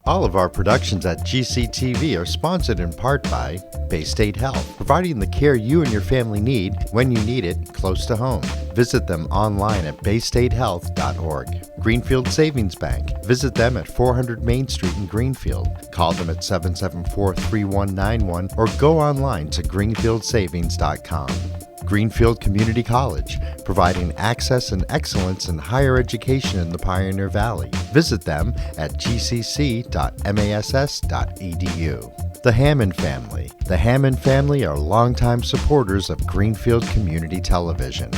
All of our productions at GCTV are sponsored in part by Bay State Health, providing the care you and your family need when you need it close to home. Visit them online at baystatehealth.org. Greenfield Savings Bank. Visit them at 400 Main Street in Greenfield. Call them at 774-3191 or go online to greenfieldsavings.com. Greenfield Community College, providing access and excellence in higher education in the Pioneer Valley. Visit them at gcc.mass.edu. The Hammond Family. The Hammond family are longtime supporters of Greenfield Community Television.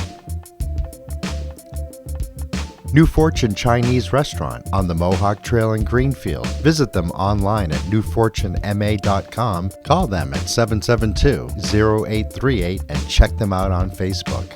New Fortune Chinese Restaurant on the Mohawk Trail in Greenfield. Visit them online at newfortunema.com. Call them at 772-0838 and check them out on Facebook.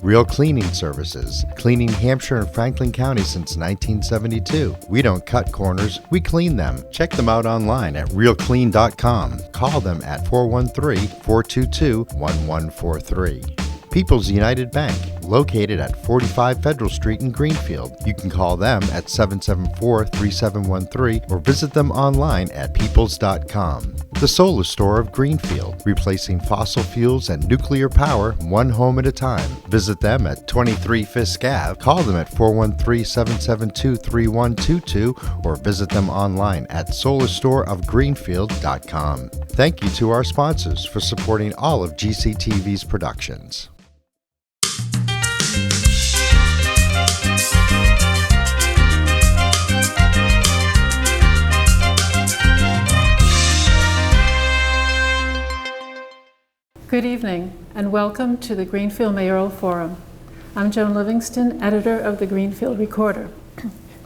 Real Cleaning Services, cleaning Hampshire and Franklin County since 1972. We don't cut corners, we clean them. Check them out online at realclean.com. Call them at 413-422-1143. People's United Bank, located at 45 Federal Street in Greenfield. You can call them at 774-3713 or visit them online at peoples.com. The Solar Store of Greenfield, replacing fossil fuels and nuclear power one home at a time. Visit them at 23 Fisk Ave. Call them at 413-772-3122 or visit them online at solarstoreofgreenfield.com. Thank you to our sponsors for supporting all of GCTV's productions. Good evening and welcome to the Greenfield Mayoral Forum. I'm Joan Livingston, editor of the Greenfield Recorder.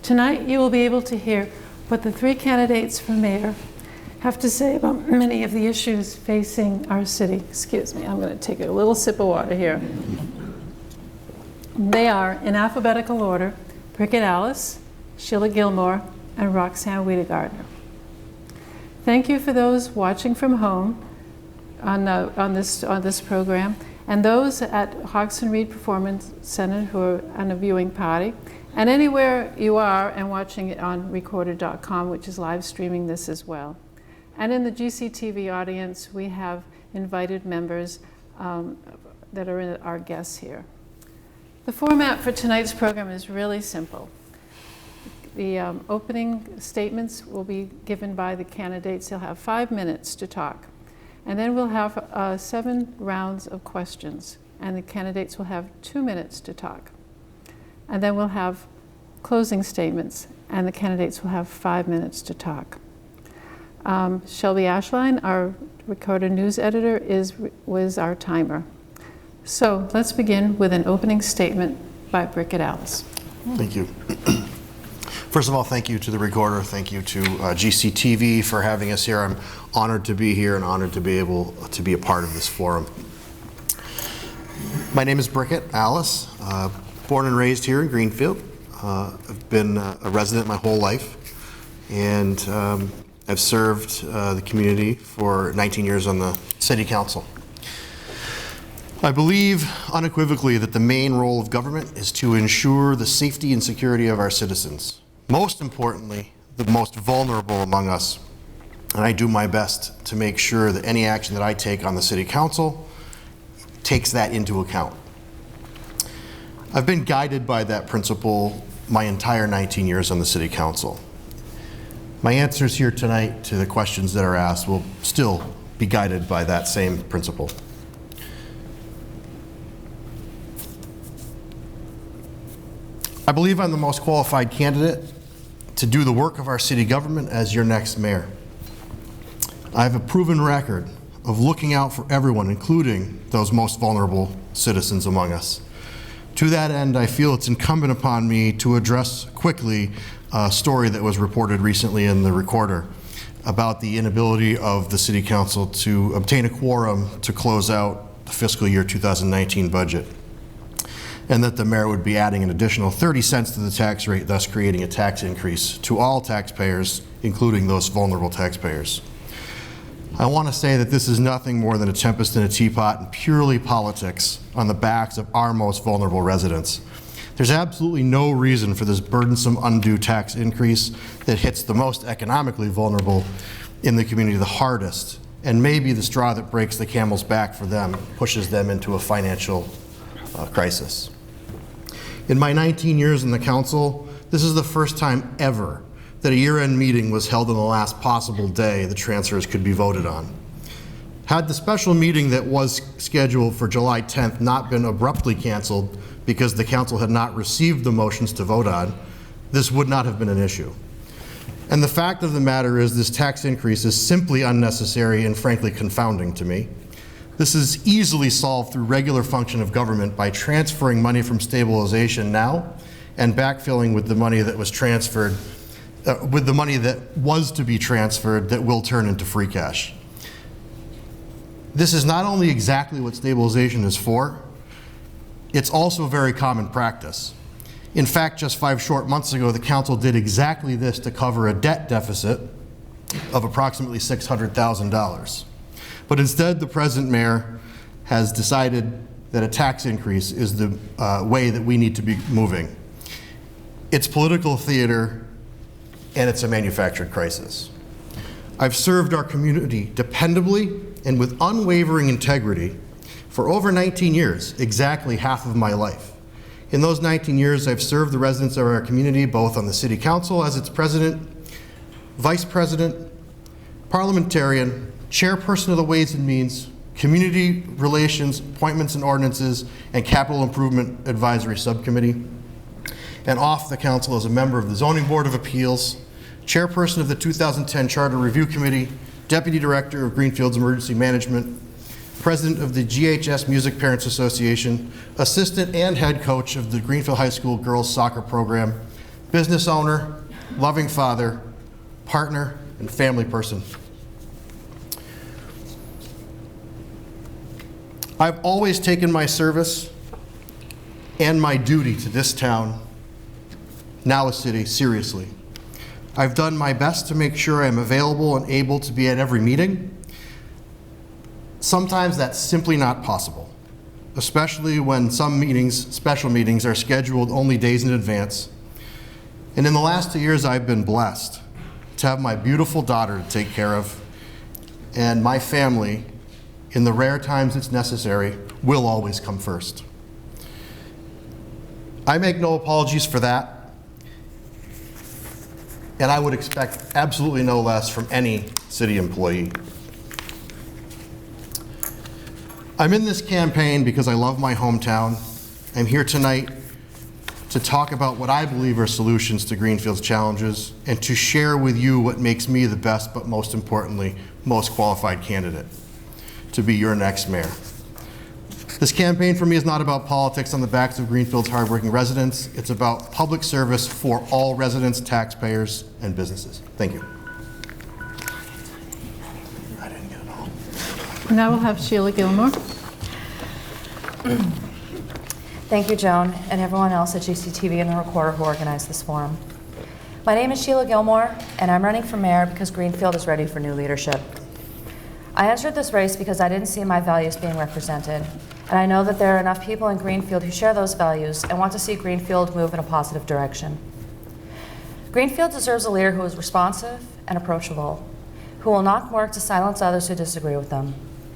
Tonight you will be able to hear what the three candidates for mayor have to say about many of the issues facing our city. Excuse me, I'm going to take a little sip of water here. They are, in alphabetical order, Brickett Allis, Sheila Gilmour, and Roxann Wedegartner. Thank you for those watching from home on this program, and those at Hodgson Reed Performance Center who are on a viewing party, and anywhere you are and watching it on recorder.com, which is live streaming this as well. And in the GCTV audience, we have invited members that are our guests here. The format for tonight's program is really simple. The opening statements will be given by the candidates. They'll have 5 minutes to talk. And then we'll have 7 rounds of questions, and the candidates will have 2 minutes to talk. And then we'll have closing statements, and the candidates will have 5 minutes to talk. Shelby Ashline, our Recorder news editor, was our timer. So let's begin with an opening statement by Brickett Allis. Thank you. First of all, thank you to the Recorder. Thank you to GCTV for having us here. I'm honored to be here and honored to be able to be a part of this forum. My name is Brickett Allis, born and raised here in Greenfield. I've been a resident my whole life, and I've served the community for 19 years on the City Council. I believe unequivocally that the main role of government is to ensure the safety and security of our citizens. Most importantly, the most vulnerable among us. And I do my best to make sure that any action that I take on the City Council takes that into account. I've been guided by that principle my entire 19 years on the City Council. My answers here tonight to the questions that are asked will still be guided by that same principle. I believe I'm the most qualified candidate to do the work of our city government as your next mayor. I have a proven record of looking out for everyone, including those most vulnerable citizens among us. To that end, I feel it's incumbent upon me to address quickly a story that was reported recently in the Recorder about the inability of the City Council to obtain a quorum to close out the fiscal year 2019 budget, and that the mayor would be adding an additional 30 cents to the tax rate, thus creating a tax increase to all taxpayers, including those vulnerable taxpayers. I want to say that this is nothing more than a tempest in a teapot and purely politics on the backs of our most vulnerable residents. There's absolutely no reason for this burdensome, undue tax increase that hits the most economically vulnerable in the community the hardest, and maybe the straw that breaks the camel's back for them, pushes them into a financial crisis. In my 19 years in the council, this is the first time ever that a year-end meeting was held on the last possible day the transfers could be voted on. Had the special meeting that was scheduled for July 10th not been abruptly canceled because the council had not received the motions to vote on, this would not have been an issue. And the fact of the matter is this tax increase is simply unnecessary and frankly confounding to me. This is easily solved through regular function of government by transferring money from stabilization now and backfilling with the money that was transferred, with the money that was to be transferred that will turn into free cash. This is not only exactly what stabilization is for, it's also very common practice. In fact, just 5 short months ago, the council did exactly this to cover a debt deficit of approximately $600,000. But instead, the present mayor has decided that a tax increase is the way that we need to be moving. It's political theater, and it's a manufactured crisis. I've served our community dependably and with unwavering integrity for over 19 years, exactly half of my life. In those 19 years, I've served the residents of our community both on the city council as its president, vice president, parliamentarian, chairperson of the Ways and Means, community relations, appointments and ordinances, and capital improvement advisory subcommittee, and off the council as a member of the Zoning Board of Appeals, chairperson of the 2010 Charter Review Committee, deputy director of Greenfield's Emergency Management, president of the GHS Music Parents Association, assistant and head coach of the Greenfield High School girls soccer program, business owner, loving father, partner, and family person. I've always taken my service and my duty to this town, now a city, seriously. I've done my best to make sure I'm available and able to be at every meeting. Sometimes that's simply not possible, especially when some meetings, special meetings, are scheduled only days in advance. And in the last 2 years, I've been blessed to have my beautiful daughter to take care of, and my family, in the rare times it's necessary, will always come first. I make no apologies for that, and I would expect absolutely no less from any city employee. I'm in this campaign because I love my hometown. I'm here tonight to talk about what I believe are solutions to Greenfield's challenges and to share with you what makes me the best, but most importantly, most qualified candidate to be your next mayor. This campaign for me is not about politics on the backs of Greenfield's hardworking residents. It's about public service for all residents, taxpayers, and businesses. Thank you. I didn't get it all. Now we'll have Sheila Gilmour. Thank you, Joan, and everyone else at GCTV and the Recorder who organized this forum. My name is Sheila Gilmour, and I'm running for mayor because Greenfield is ready for new leadership. I entered this race because I didn't see my values being represented, and I know that there are enough people in Greenfield who share those values and want to see Greenfield move in a positive direction. Greenfield deserves a leader who is responsive and approachable, who will not work to silence others who disagree with them,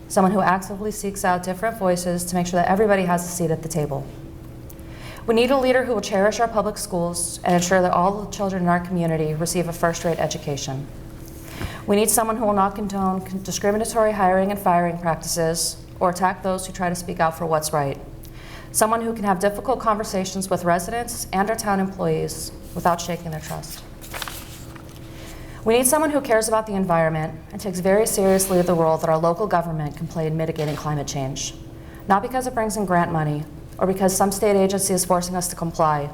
someone who actively seeks out different voices to make sure that everybody has a seat at the table. We need a leader who will cherish our public schools and ensure that all the children in our community receive a first-rate education. We need someone who will not condone discriminatory hiring and firing practices or attack those who try to speak out for what's right. Someone who can have difficult conversations with residents and our town employees without shaking their trust. We need someone who cares about the environment and takes very seriously the role that our local government can play in mitigating climate change, not because it brings in grant money or because some state agency is forcing us to comply,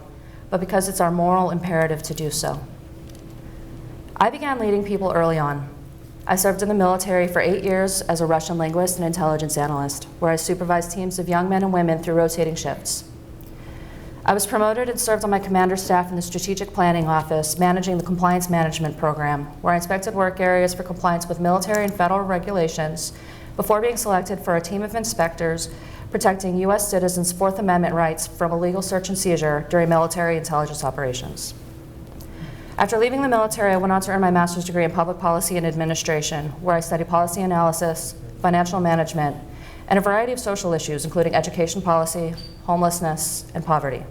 but because it's our moral imperative to do so. I began leading people early on. I served in the military for 8 years as a Russian linguist and intelligence analyst, where I supervised teams of young men and women through rotating shifts. I was promoted and served on my commander's staff in the Strategic Planning Office, managing the Compliance Management Program, where I inspected work areas for compliance with military and federal regulations before being selected for a team of inspectors protecting U.S. citizens' Fourth Amendment rights from illegal search and seizure during military intelligence operations. After leaving the military, I went on to earn my master's degree in public policy and administration, where I studied policy analysis, financial management, and a variety of social issues, including education policy, homelessness, and poverty.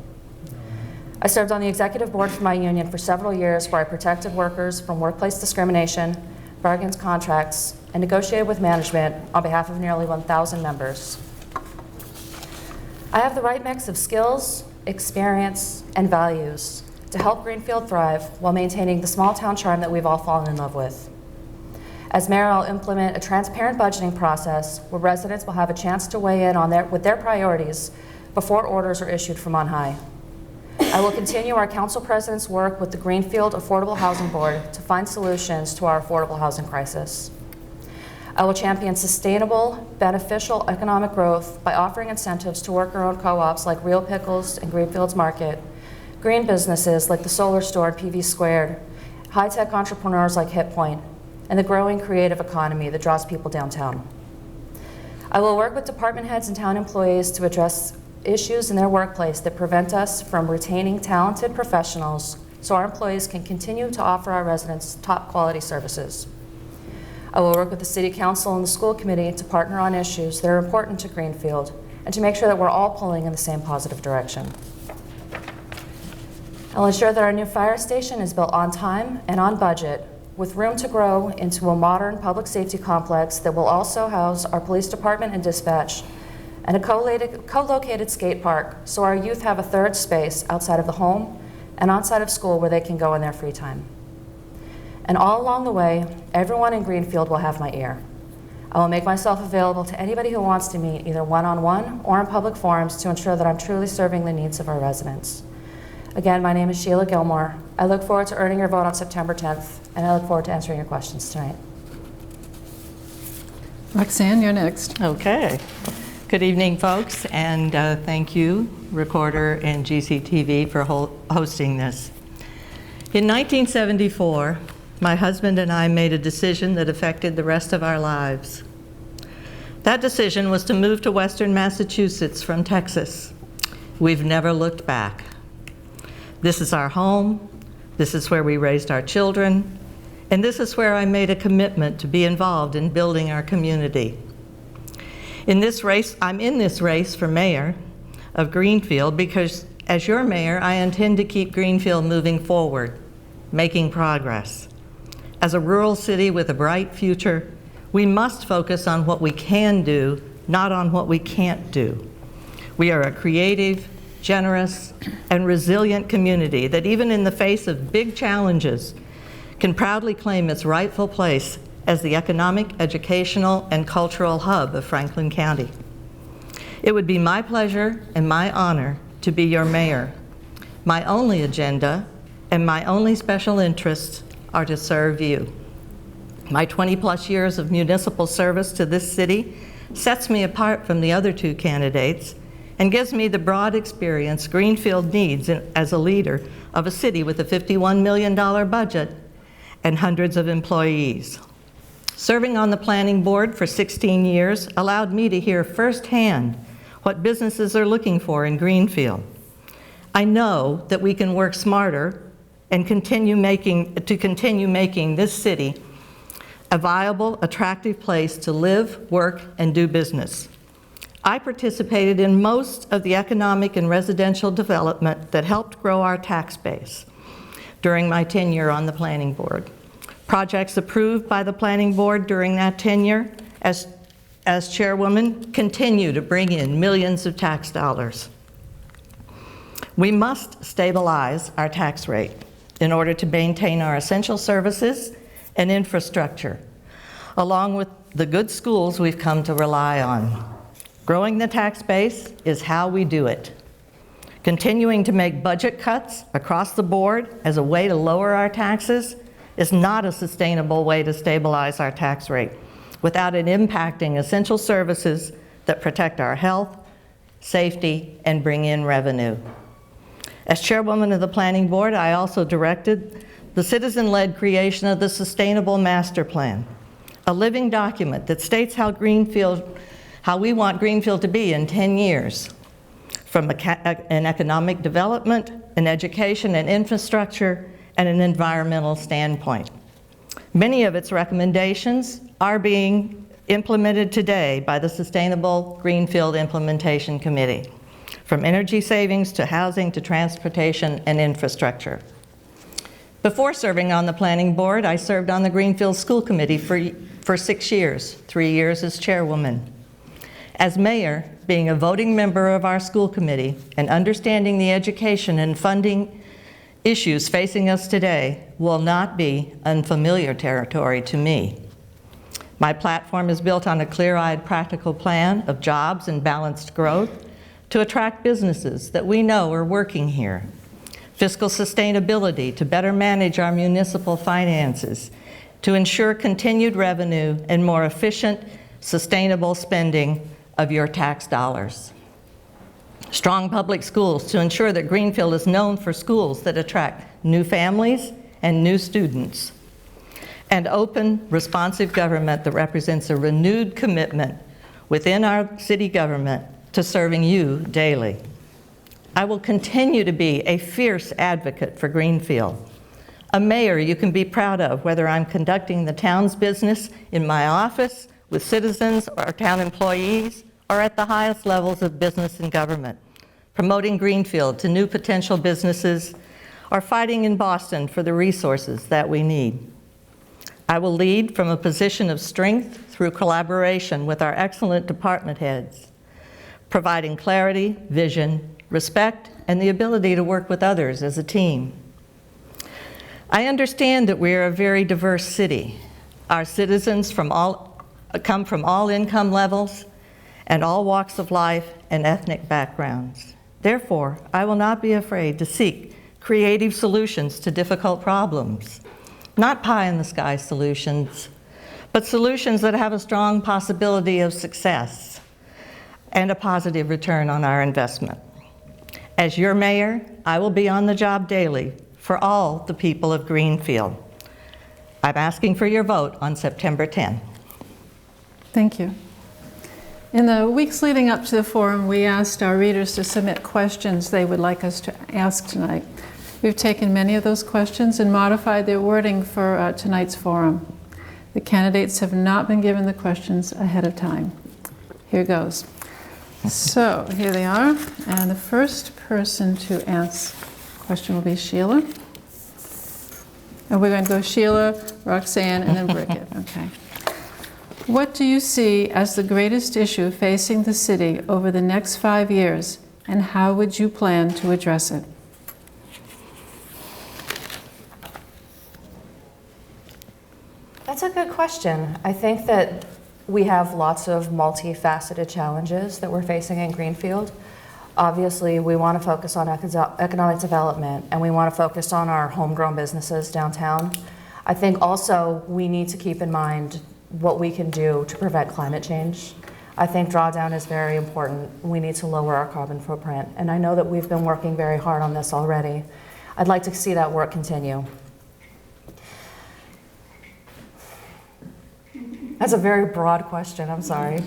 I served on the executive board for my union for several years, where I protected workers from workplace discrimination, bargained contracts, and negotiated with management on behalf of nearly 1,000 members. I have the right mix of skills, experience, and values to help Greenfield thrive while maintaining the small town charm that we've all fallen in love with. As mayor, I'll implement a transparent budgeting process where residents will have a chance to weigh in with their priorities before orders are issued from on high. I will continue our council president's work with the Greenfield Affordable Housing Board to find solutions to our affordable housing crisis. I will champion sustainable, beneficial economic growth by offering incentives to worker-owned co-ops like Real Pickles and Greenfield's Market, green businesses like the Solar Store and PV Squared, high-tech entrepreneurs like HitPoint, and the growing creative economy that draws people downtown. I will work with department heads and town employees to address issues in their workplace that prevent us from retaining talented professionals so our employees can continue to offer our residents top quality services. I will work with the City Council and the school committee to partner on issues that are important to Greenfield and to make sure that we're all pulling in the same positive direction. I'll ensure that our new fire station is built on time and on budget, with room to grow into a modern public safety complex that will also house our police department and dispatch, and a co-located skate park so our youth have a third space outside of the home and outside of school where they can go in their free time. And all along the way, everyone in Greenfield will have my ear. I will make myself available to anybody who wants to meet, either one-on-one or in public forums, to ensure that I'm truly serving the needs of our residents. Again, my name is Sheila Gilmour. I look forward to earning your vote on September 10th, and I look forward to answering your questions tonight. Roxann, you're next. Okay. Good evening, folks, and thank you, Recorder and GCTV, for hosting this. In 1974, my husband and I made a decision that affected the rest of our lives. That decision was to move to Western Massachusetts from Texas. We've never looked back. This is our home, this is where we raised our children, and this is where I made a commitment to be involved in building our community. I'm in this race for mayor of Greenfield because as your mayor, I intend to keep Greenfield moving forward, making progress. As a rural city with a bright future, we must focus on what we can do, not on what we can't do. We are a creative, generous, and resilient community that even in the face of big challenges can proudly claim its rightful place as the economic, educational, and cultural hub of Franklin County. It would be my pleasure and my honor to be your mayor. My only agenda and my only special interests are to serve you. My 20-plus years of municipal service to this city sets me apart from the other two candidates and gives me the broad experience Greenfield needs as a leader of a city with a $51 million budget and hundreds of employees. Serving on the planning board for 16 years allowed me to hear firsthand what businesses are looking for in Greenfield. I know that we can work smarter and continue making this city a viable, attractive place to live, work, and do business. I participated in most of the economic and residential development that helped grow our tax base during my tenure on the planning board. Projects approved by the planning board during that tenure as chairwoman continue to bring in millions of tax dollars. We must stabilize our tax rate in order to maintain our essential services and infrastructure, along with the good schools we've come to rely on. Growing the tax base is how we do it. Continuing to make budget cuts across the board as a way to lower our taxes is not a sustainable way to stabilize our tax rate without it impacting essential services that protect our health, safety, and bring in revenue. As chairwoman of the planning board, I also directed the citizen-led creation of the Sustainable Master Plan, a living document that states how Greenfield how we want Greenfield to be in 10 years, from an economic development, an education and infrastructure, and an environmental standpoint. Many of its recommendations are being implemented today by the Sustainable Greenfield Implementation Committee, from energy savings to housing to transportation and infrastructure. Before serving on the planning board, I served on the Greenfield School Committee for 6 years, 3 years as chairwoman. As mayor, being a voting member of our school committee and understanding the education and funding issues facing us today will not be unfamiliar territory to me. My platform is built on a clear-eyed, practical plan of jobs and balanced growth to attract businesses that we know are working here, fiscal sustainability to better manage our municipal finances, to ensure continued revenue and more efficient, sustainable spending of your tax dollars. Strong public schools to ensure that Greenfield is known for schools that attract new families and new students. And open, responsive government that represents a renewed commitment within our city government to serving you daily. I will continue to be a fierce advocate for Greenfield, a mayor you can be proud of, whether I'm conducting the town's business in my office, with citizens or town employees, or at the highest levels of business and government, promoting Greenfield to new potential businesses, or fighting in Boston for the resources that we need. I will lead from a position of strength through collaboration with our excellent department heads, providing clarity, vision, respect, and the ability to work with others as a team. I understand that we are a very diverse city. Our citizens come from all income levels and all walks of life and ethnic backgrounds. Therefore, I will not be afraid to seek creative solutions to difficult problems. Not pie-in-the-sky solutions, but solutions that have a strong possibility of success and a positive return on our investment. As your mayor, I will be on the job daily for all the people of Greenfield. I'm asking for your vote on September 10. Thank you. In the weeks leading up to the forum, we asked our readers to submit questions they would like us to ask tonight. We've taken many of those questions and modified their wording for tonight's forum. The candidates have not been given the questions ahead of time. Here goes. So here they are, and the first person to ask a question will be Sheila. And we're going to go Sheila, Roxann, and then Brickett. Okay. What do you see as the greatest issue facing the city over the next 5 years, and how would you plan to address it? That's a good question. I think that we have lots of multifaceted challenges that we're facing in Greenfield. Obviously, we want to focus on economic development, and we want to focus on our homegrown businesses downtown. I think also we need to keep in mind what we can do to prevent climate change. I think drawdown is very important. We need to lower our carbon footprint, and I know that we've been working very hard on this already. I'd like to see that work continue. That's a very broad question, I'm sorry.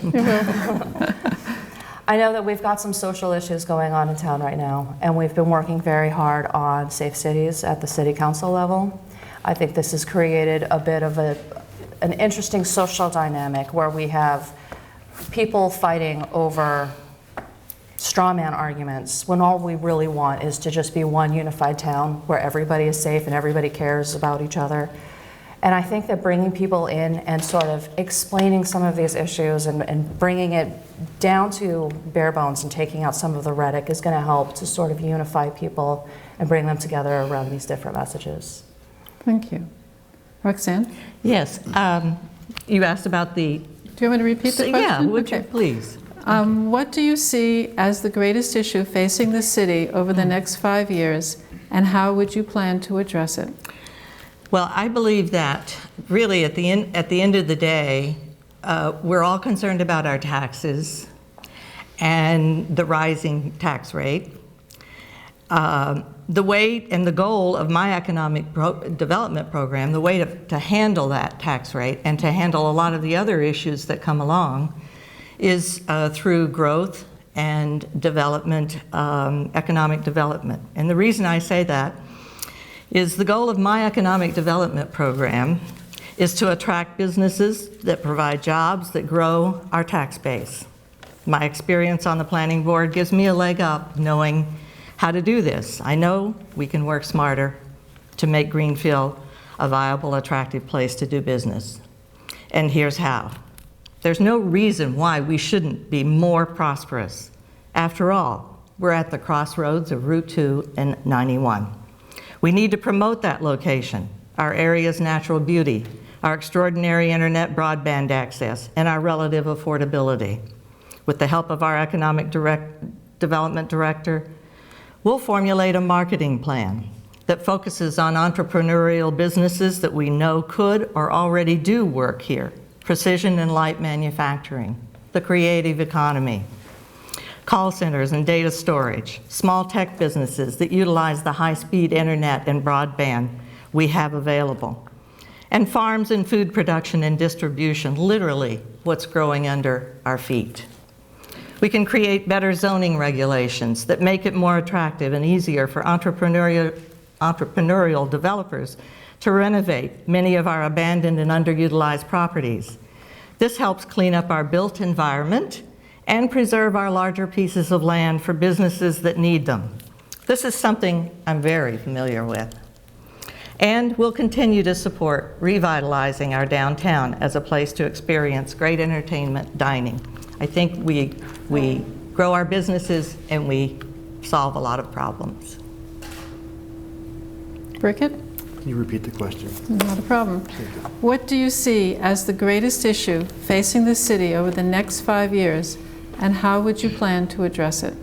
I know that we've got some social issues going on in town right now, and we've been working very hard on safe cities at the city council level. I think this has created a bit of an interesting social dynamic where we have people fighting over straw man arguments when all we really want is to just be one unified town where everybody is safe and everybody cares about each other. And I think that bringing people in and sort of explaining some of these issues and bringing it down to bare bones and taking out some of the rhetoric is going to help to sort of unify people and bring them together around these different messages. Thank you. Roxann? Yes, you asked about the... Do you want me to repeat the question? Yeah, would you Okay. please? What do you see as the greatest issue facing the city over the next 5 years, and how would you plan to address it? Well, I believe that really at the end of the day, we're all concerned about our taxes and the rising tax rate. The way and the goal of my economic development program, the way to handle that tax rate and to handle a lot of the other issues that come along, is through growth and development, economic development. And the reason I say that is the goal of my economic development program is to attract businesses that provide jobs that grow our tax base. My experience on the planning board gives me a leg up knowing how to do this. I know we can work smarter to make Greenfield a viable, attractive place to do business. And here's how. There's no reason why we shouldn't be more prosperous. After all, we're at the crossroads of Route 2 and 91. We need to promote that location, our area's natural beauty, our extraordinary internet broadband access, and our relative affordability. With the help of our economic development director, we'll formulate a marketing plan that focuses on entrepreneurial businesses that we know could or already do work here: precision and light manufacturing, the creative economy, call centers and data storage, small tech businesses that utilize the high-speed internet and broadband we have available, and farms and food production and distribution, literally what's growing under our feet. We can create better zoning regulations that make it more attractive and easier for entrepreneurial developers to renovate many of our abandoned and underutilized properties. This helps clean up our built environment and preserve our larger pieces of land for businesses that need them. This is something I'm very familiar with. And we'll continue to support revitalizing our downtown as a place to experience great entertainment, dining. I think we grow our businesses and we solve a lot of problems. Brickett? Can you repeat the question? Not a problem. What do you see as the greatest issue facing the city over the next 5 years, and how would you plan to address it?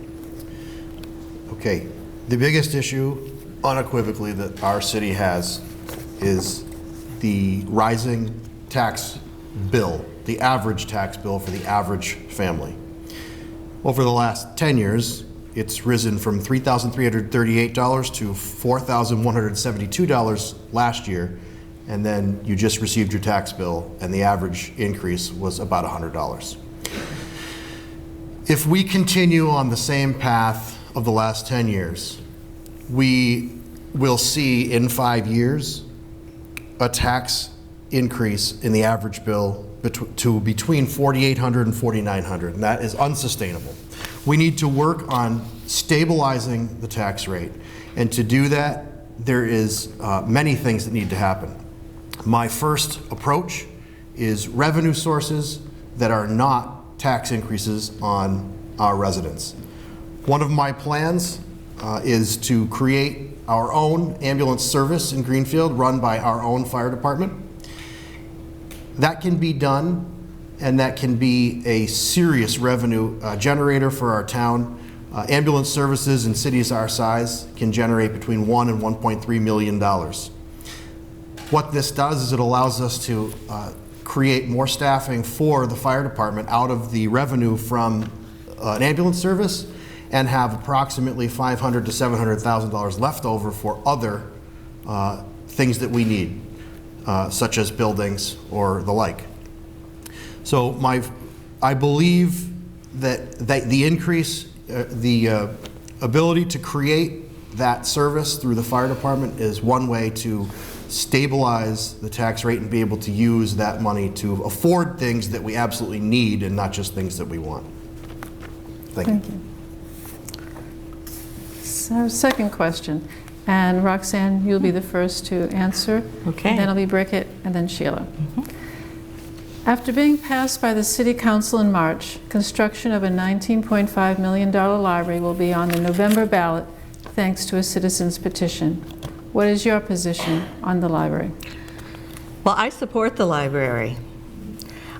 Okay, the biggest issue unequivocally that our city has is the rising tax bill, the average tax bill for the average family. Over the last 10 years, it's risen from $3,338 to $4,172 last year, and then you just received your tax bill, and the average increase was about $100. If we continue on the same path of the last 10 years, we will see in 5 years a tax increase in the average bill to between $4,800 and $4,900, and that is unsustainable. We need to work on stabilizing the tax rate, and to do that, there is many things that need to happen. My first approach is revenue sources that are not tax increases on our residents. One of my plans is to create our own ambulance service in Greenfield run by our own fire department. That can be done, and that can be a serious revenue generator for our town. Ambulance services in cities our size can generate between $1 and $1.3 million. What this does is it allows us to create more staffing for the fire department out of the revenue from an ambulance service, and have approximately $500,000 to $700,000 left over for other things that we need, such as buildings or the like. So I believe that the increase, the ability to create that service through the fire department is one way to stabilize the tax rate and be able to use that money to afford things that we absolutely need and not just things that we want. Thank you. So, second question, and Roxann, you'll be the first to answer. Okay. And then it'll be Brickett, and then Sheila. After being passed by the City Council in March, construction of a $19.5 million library will be on the November ballot thanks to a citizen's petition. What is your position on the library? Well, I support the library.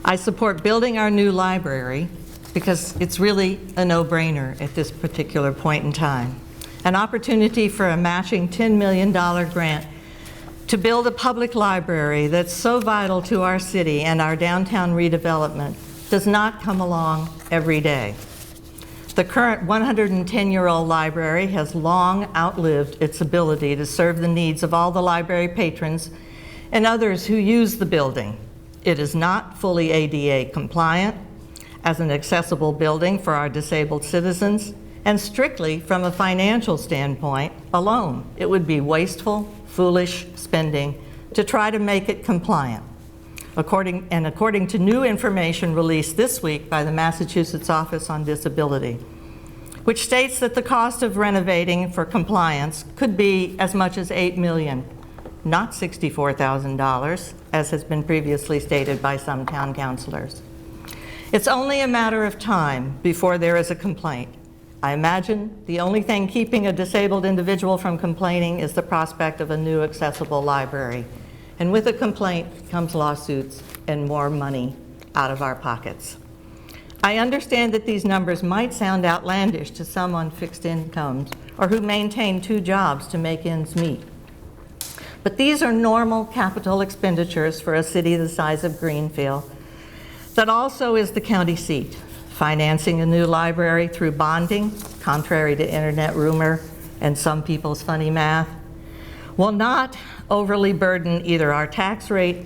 I support building our new library because it's really a no-brainer at this particular point in time. An opportunity for a matching $10 million grant to build a public library that's so vital to our city and our downtown redevelopment does not come along every day. The current 110-year-old library has long outlived its ability to serve the needs of all the library patrons and others who use the building. It is not fully ADA compliant. as an accessible building for our disabled citizens, and strictly from a financial standpoint alone. It would be wasteful, foolish spending to try to make it compliant. According to new information released this week by the Massachusetts Office on Disability, which states that the cost of renovating for compliance could be as much as $8 million, not $64,000, as has been previously stated by some town councilors. It's only a matter of time before there is a complaint. I imagine the only thing keeping a disabled individual from complaining is the prospect of a new accessible library. And with a complaint comes lawsuits and more money out of our pockets. I understand that these numbers might sound outlandish to some on fixed incomes or who maintain 2 jobs to make ends meet. But these are normal capital expenditures for a city the size of Greenfield that also is the county seat. Financing a new library through bonding, contrary to internet rumor and some people's funny math, will not overly burden either our tax rate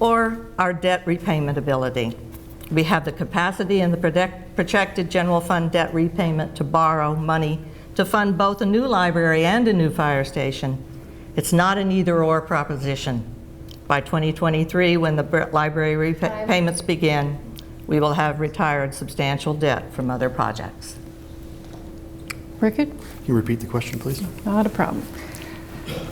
or our debt repayment ability. We have the capacity in the projected general fund debt repayment to borrow money to fund both a new library and a new fire station. It's not an either-or proposition. By 2023, when the library repayments begin, we will have retired substantial debt from other projects. Brickett? Can you repeat the question, please? Not a problem.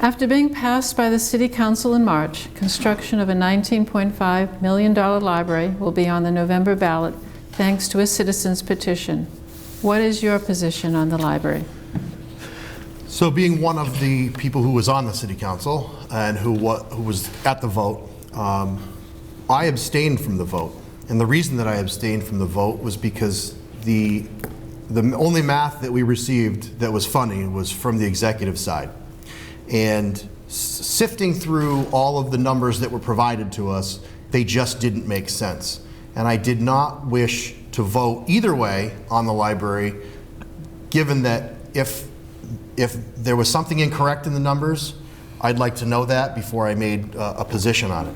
After being passed by the City Council in March, construction of a $19.5 million library will be on the November ballot thanks to a citizen's petition. What is your position on the library? So being one of the people who was on the City Council and who was at the vote, I abstained from the vote. And the reason that I abstained from the vote was because the only math that we received that was funny was from the executive side. And sifting through all of the numbers that were provided to us, they just didn't make sense. And I did not wish to vote either way on the library, given that if there was something incorrect in the numbers, I'd like to know that before I made a position on it.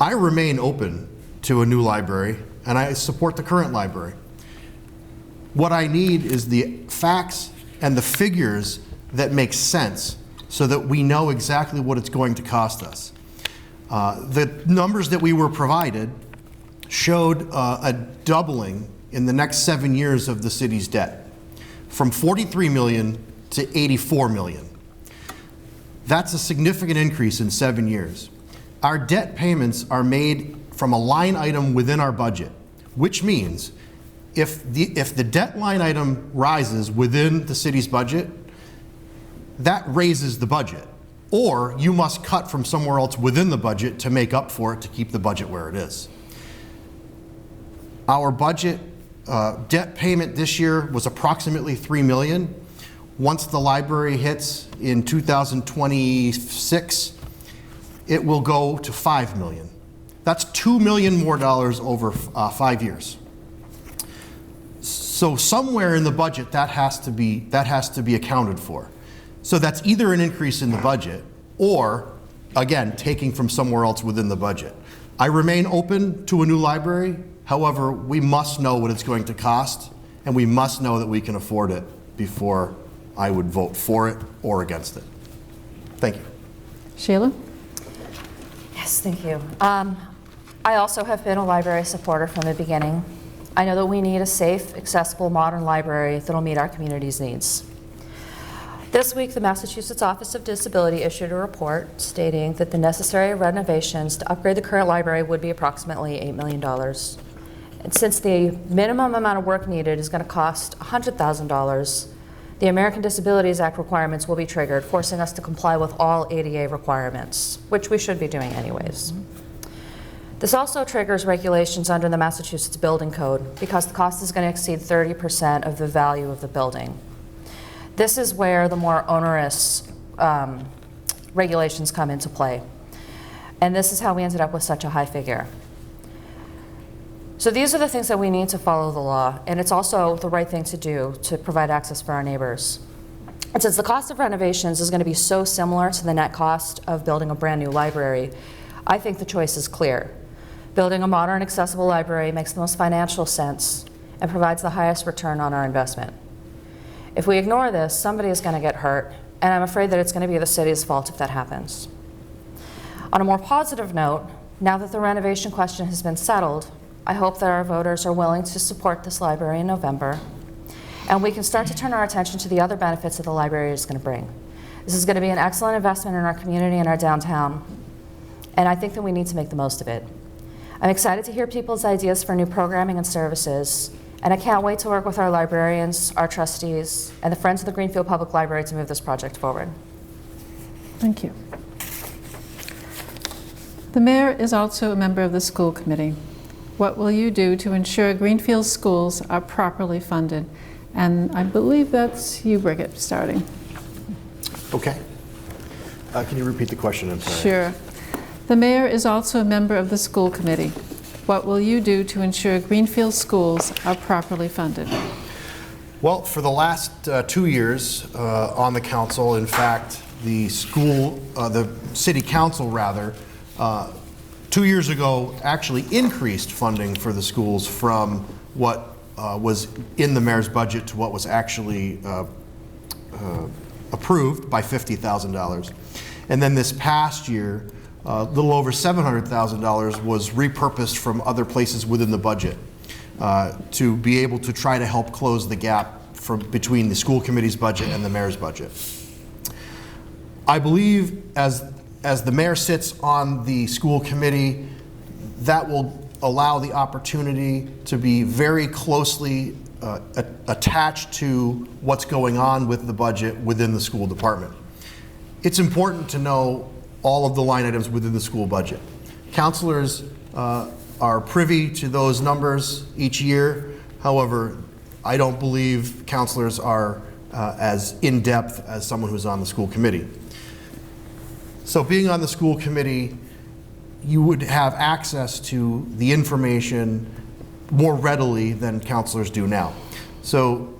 I remain open to a new library, and I support the current library. What I need is the facts and the figures that make sense so that we know exactly what it's going to cost us. The numbers that we were provided showed a doubling in the next 7 years of the city's debt, from 43 million to 84 million. That's a significant increase in 7 years. Our debt payments are made from a line item within our budget, which means if the debt line item rises within the city's budget, that raises the budget, or you must cut from somewhere else within the budget to make up for it to keep the budget where it is. Our budget debt payment this year was approximately $3 million. Once the library hits in 2026, it will go to $5 million. That's $2 million more over 5 years. So somewhere in the budget that has to be accounted for. So that's either an increase in the budget or, again, taking from somewhere else within the budget. I remain open to a new library. However, we must know what it's going to cost, and we must know that we can afford it before I would vote for it or against it. Thank you. Sheila? Yes, thank you. I also have been a library supporter from the beginning. I know that we need a safe, accessible, modern library that will meet our community's needs. This week, the Massachusetts Office of Disability issued a report stating that the necessary renovations to upgrade the current library would be approximately $8 million. And since the minimum amount of work needed is going to cost $100,000, the American Disabilities Act requirements will be triggered, forcing us to comply with all ADA requirements, which we should be doing anyways. This also triggers regulations under the Massachusetts Building Code because the cost is going to exceed 30% of the value of the building. This is where the more onerous regulations come into play. And this is how we ended up with such a high figure. So these are the things that we need to follow the law, and it's also the right thing to do to provide access for our neighbors. And since the cost of renovations is going to be so similar to the net cost of building a brand new library, I think the choice is clear. Building a modern, accessible library makes the most financial sense and provides the highest return on our investment. If we ignore this, somebody is going to get hurt, and I'm afraid that it's going to be the city's fault if that happens. On a more positive note, now that the renovation question has been settled, I hope that our voters are willing to support this library in November, and we can start to turn our attention to the other benefits that the library is going to bring. This is going to be an excellent investment in our community and our downtown, and I think that we need to make the most of it. I'm excited to hear people's ideas for new programming and services, and I can't wait to work with our librarians, our trustees, and the Friends of the Greenfield Public Library to move this project forward. Thank you. The mayor is also a member of the school committee. What will you do to ensure Greenfield schools are properly funded? And I believe that's you, Brickett, starting. Okay. Can you repeat the question? I'm sorry. Sure. The mayor is also a member of the school committee. What will you do to ensure Greenfield schools are properly funded? Well, for the last 2 years on the council, in fact, the city council rather, 2 years ago actually increased funding for the schools from what was in the mayor's budget to what was actually approved by $50,000. And then this past year, a little over $700,000 was repurposed from other places within the budget to be able to try to help close the gap between the school committee's budget and the mayor's budget. I believe as the mayor sits on the school committee, that will allow the opportunity to be very closely attached to what's going on with the budget within the school department. It's important to know all of the line items within the school budget. Counselors are privy to those numbers each year. However, I don't believe counselors are as in-depth as someone who's on the school committee. So being on the school committee, you would have access to the information more readily than counselors do now. So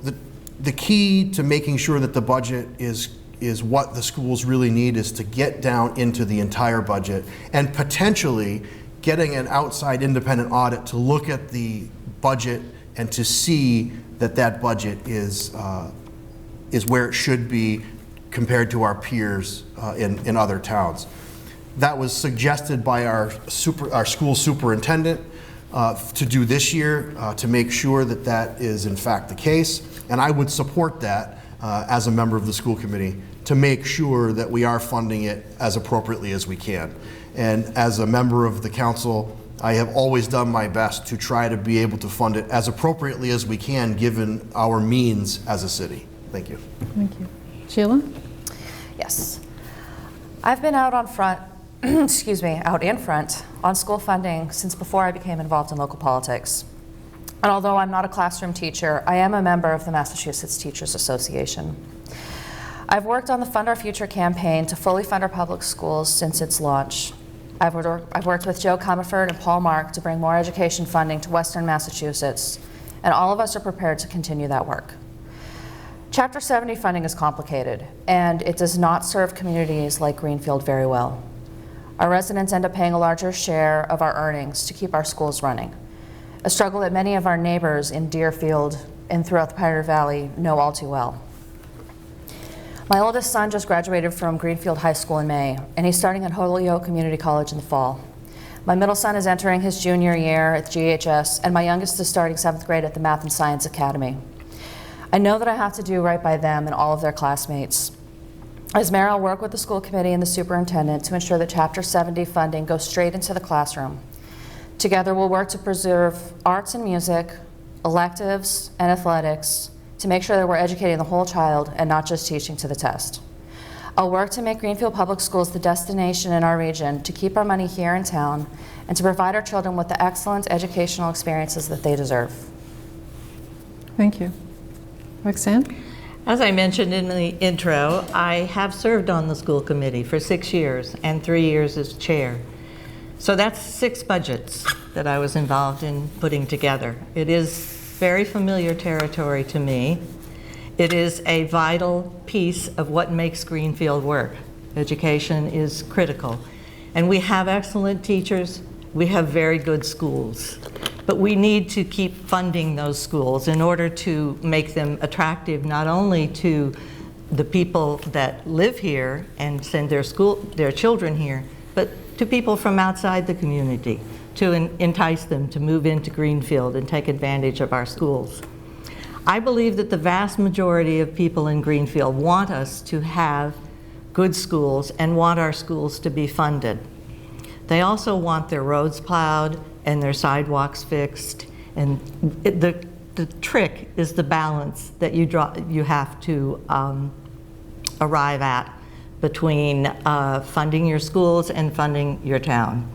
the key to making sure that the budget is what the schools really need is to get down into the entire budget and potentially getting an outside independent audit to look at the budget and to see that that budget is where it should be compared to our peers in other towns. That was suggested by our school superintendent to do this year to make sure that that is in fact the case, and I would support that as a member of the school committee to make sure that we are funding it as appropriately as we can. And as a member of the council, I have always done my best to try to be able to fund it as appropriately as we can given our means as a city. Thank you. Thank you. Sheila? Yes. I've been out on front, excuse me, out in front on school funding since before I became involved in local politics. And although I'm not a classroom teacher, I am a member of the Massachusetts Teachers Association. I've worked on the Fund Our Future campaign to fully fund our public schools since its launch. I've worked with Joe Comerford and Paul Mark to bring more education funding to Western Massachusetts, and all of us are prepared to continue that work. Chapter 70 funding is complicated, and it does not serve communities like Greenfield very well. Our residents end up paying a larger share of our earnings to keep our schools running, a struggle that many of our neighbors in Deerfield and throughout the Pioneer Valley know all too well. My oldest son just graduated from Greenfield High School in May, and he's starting at Holyoke Community College in the fall. My middle son is entering his junior year at GHS, and my youngest is starting 7th grade at the Math and Science Academy. I know that I have to do right by them and all of their classmates. As mayor, I'll work with the school committee and the superintendent to ensure that Chapter 70 funding goes straight into the classroom. Together, we'll work to preserve arts and music, electives, and athletics to make sure that we're educating the whole child and not just teaching to the test. I'll work to make Greenfield Public Schools the destination in our region to keep our money here in town and to provide our children with the excellent educational experiences that they deserve. Thank you. Roxann? As I mentioned in the intro, I have served on the school committee for 6 years and 3 years as chair. So that's 6 budgets that I was involved in putting together. It is very familiar territory to me. It is a vital piece of what makes Greenfield work. Education is critical. And we have excellent teachers, we have very good schools, but we need to keep funding those schools in order to make them attractive not only to the people that live here and send their children here, but to people from outside the community, to entice them to move into Greenfield and take advantage of our schools. I believe that the vast majority of people in Greenfield want us to have good schools and want our schools to be funded. They also want their roads plowed and their sidewalks fixed, and the trick is the balance that you have to arrive at between funding your schools and funding your town.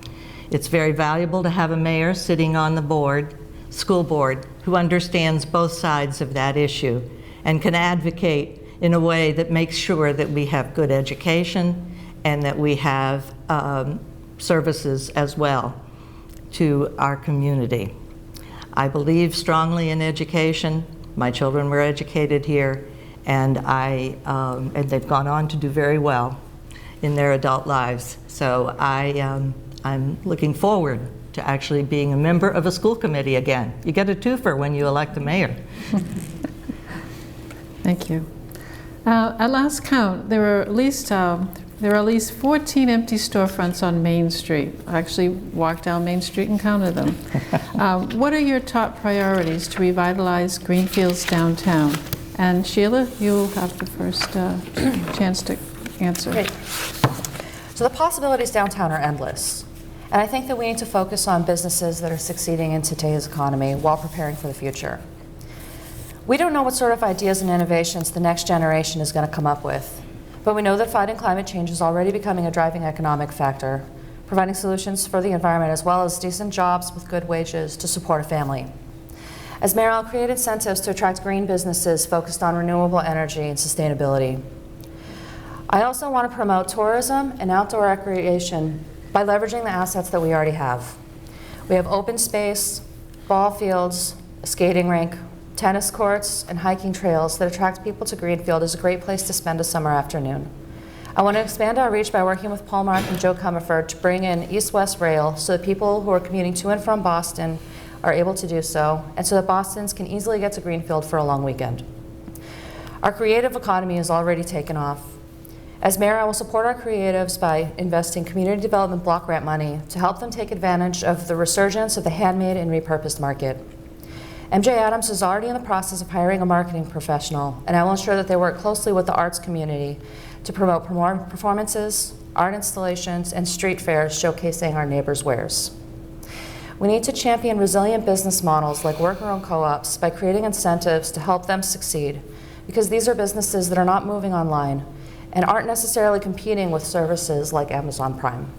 It's very valuable to have a mayor sitting on the school board, who understands both sides of that issue and can advocate in a way that makes sure that we have good education and that we have services as well to our community. I believe strongly in education. My children were educated here, and they've gone on to do very well in their adult lives. So I'm looking forward to actually being a member of a school committee again. You get a twofer when you elect a mayor. Thank you. At last count, there are at least 14 empty storefronts on Main Street. I actually walked down Main Street and counted them. What are your top priorities to revitalize Greenfield's downtown? And Sheila, you'll have the first chance to answer. Great. So the possibilities downtown are endless. And I think that we need to focus on businesses that are succeeding in today's economy while preparing for the future. We don't know what sort of ideas and innovations the next generation is going to come up with, but we know that fighting climate change is already becoming a driving economic factor, providing solutions for the environment as well as decent jobs with good wages to support a family. As mayor, I'll create incentives to attract green businesses focused on renewable energy and sustainability. I also want to promote tourism and outdoor recreation by leveraging the assets that we already have. We have open space, ball fields, a skating rink, tennis courts, and hiking trails that attract people to Greenfield as a great place to spend a summer afternoon. I want to expand our reach by working with Paul Mark and Joe Comerford to bring in East-West Rail so that people who are commuting to and from Boston are able to do so, and so that Bostons can easily get to Greenfield for a long weekend. Our creative economy has already taken off. As mayor, I will support our creatives by investing community development block grant money to help them take advantage of the resurgence of the handmade and repurposed market. MJ Adams is already in the process of hiring a marketing professional, and I will ensure that they work closely with the arts community to promote performances, art installations, and street fairs showcasing our neighbors' wares. We need to champion resilient business models like worker-owned co-ops by creating incentives to help them succeed, because these are businesses that are not moving online and aren't necessarily competing with services like Amazon Prime.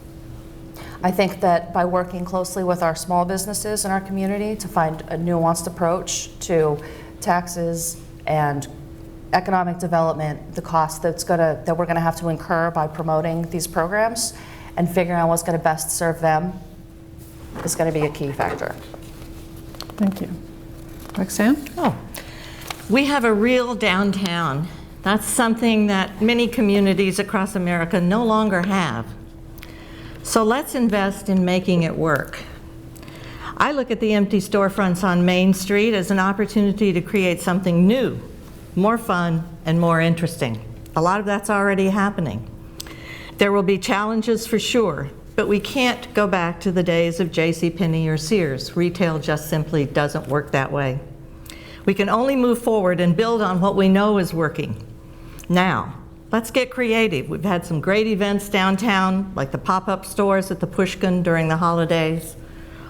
I think that by working closely with our small businesses in our community to find a nuanced approach to taxes and economic development, the cost that we're gonna have to incur by promoting these programs and figuring out what's gonna best serve them is gonna be a key factor. Thank you. Roxann? We have a real downtown. That's something that many communities across America no longer have. So let's invest in making it work. I look at the empty storefronts on Main Street as an opportunity to create something new, more fun, and more interesting. A lot of that's already happening. There will be challenges for sure, but we can't go back to the days of JCPenney or Sears. Retail just simply doesn't work that way. We can only move forward and build on what we know is working. Now, let's get creative. We've had some great events downtown, like the pop-up stores at the Pushkin during the holidays.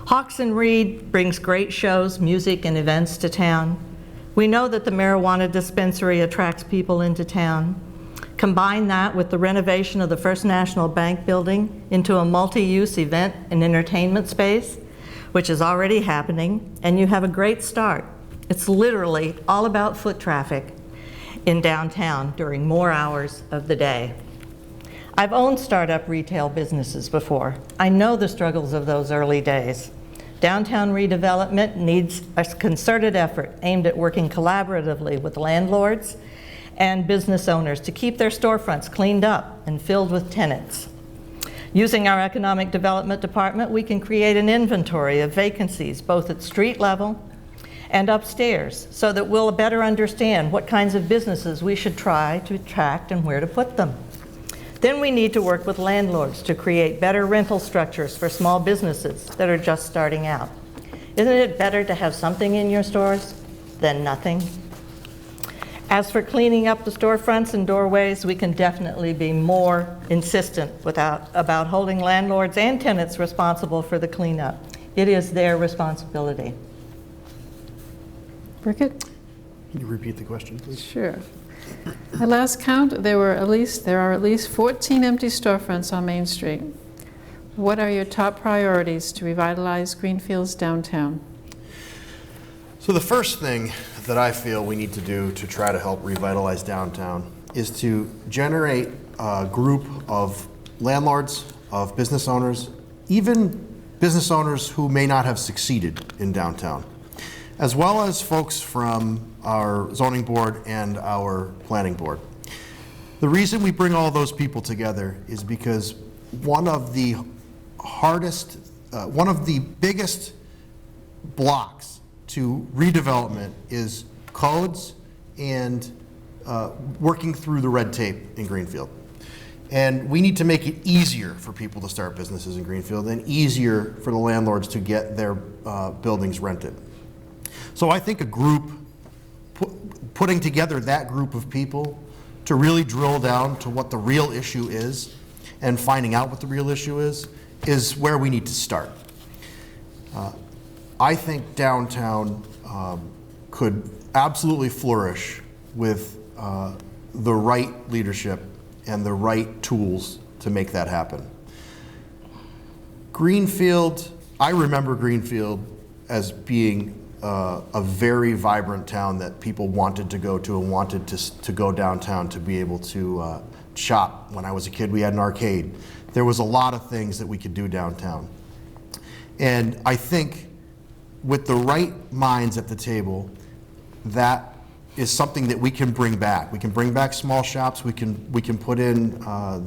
Hawks and Reed brings great shows, music, and events to town. We know that the marijuana dispensary attracts people into town. Combine that with the renovation of the First National Bank building into a multi-use event and entertainment space, which is already happening, and you have a great start. It's literally all about foot traffic in downtown during more hours of the day. I've owned startup retail businesses before. I know the struggles of those early days. Downtown redevelopment needs a concerted effort aimed at working collaboratively with landlords and business owners to keep their storefronts cleaned up and filled with tenants. Using our Economic Development Department, we can create an inventory of vacancies, both at street level and upstairs, so that we'll better understand what kinds of businesses we should try to attract and where to put them. Then we need to work with landlords to create better rental structures for small businesses that are just starting out. Isn't it better to have something in your stores than nothing? As for cleaning up the storefronts and doorways, we can definitely be more insistent about holding landlords and tenants responsible for the cleanup. It is their responsibility. Brickett? Can you repeat the question, please? Sure. At last count, there are at least 14 empty storefronts on Main Street. What are your top priorities to revitalize Greenfield's downtown? So the first thing that I feel we need to do to try to help revitalize downtown is to generate a group of landlords, of business owners, even business owners who may not have succeeded in downtown, as well as folks from our zoning board and our planning board. The reason we bring all those people together is because one of the biggest blocks to redevelopment is codes and working through the red tape in Greenfield. And we need to make it easier for people to start businesses in Greenfield and easier for the landlords to get their buildings rented. So I think a group, putting together that group of people to really drill down to what the real issue is and finding out what the real issue is where we need to start. I think downtown could absolutely flourish with the right leadership and the right tools to make that happen. Greenfield, I remember Greenfield as being a very vibrant town that people wanted to go to and wanted to go downtown to be able to shop. When I was a kid, we had an arcade. There was a lot of things that we could do downtown. And I think with the right minds at the table, that is something that we can bring back. We can bring back small shops. We can put in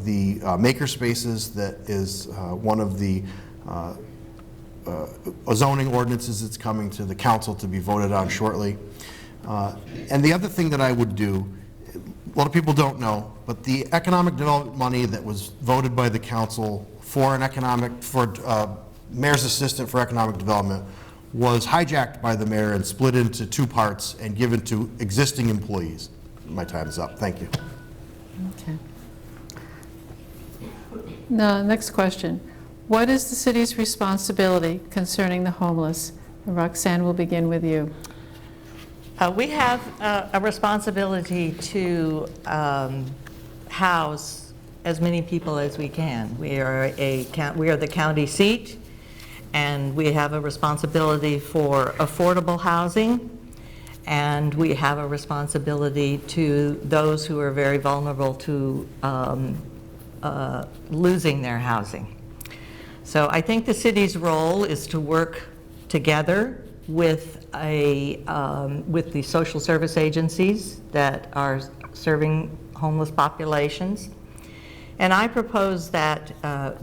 the maker spaces. That is one of the zoning ordinances that's coming to the council to be voted on shortly. And the other thing that I would do, a lot of people don't know, but the economic development money that was voted by the council for mayor's assistant for economic development was hijacked by the mayor and split into two parts and given to existing employees. My time is up. Thank you. Okay. Now, next question. What is the city's responsibility concerning the homeless? Roxann, will begin with you. We have a responsibility to house as many people as we can. We are the county seat, and we have a responsibility for affordable housing, and we have a responsibility to those who are very vulnerable to losing their housing. So I think the city's role is to work together with the social service agencies that are serving homeless populations. And I propose that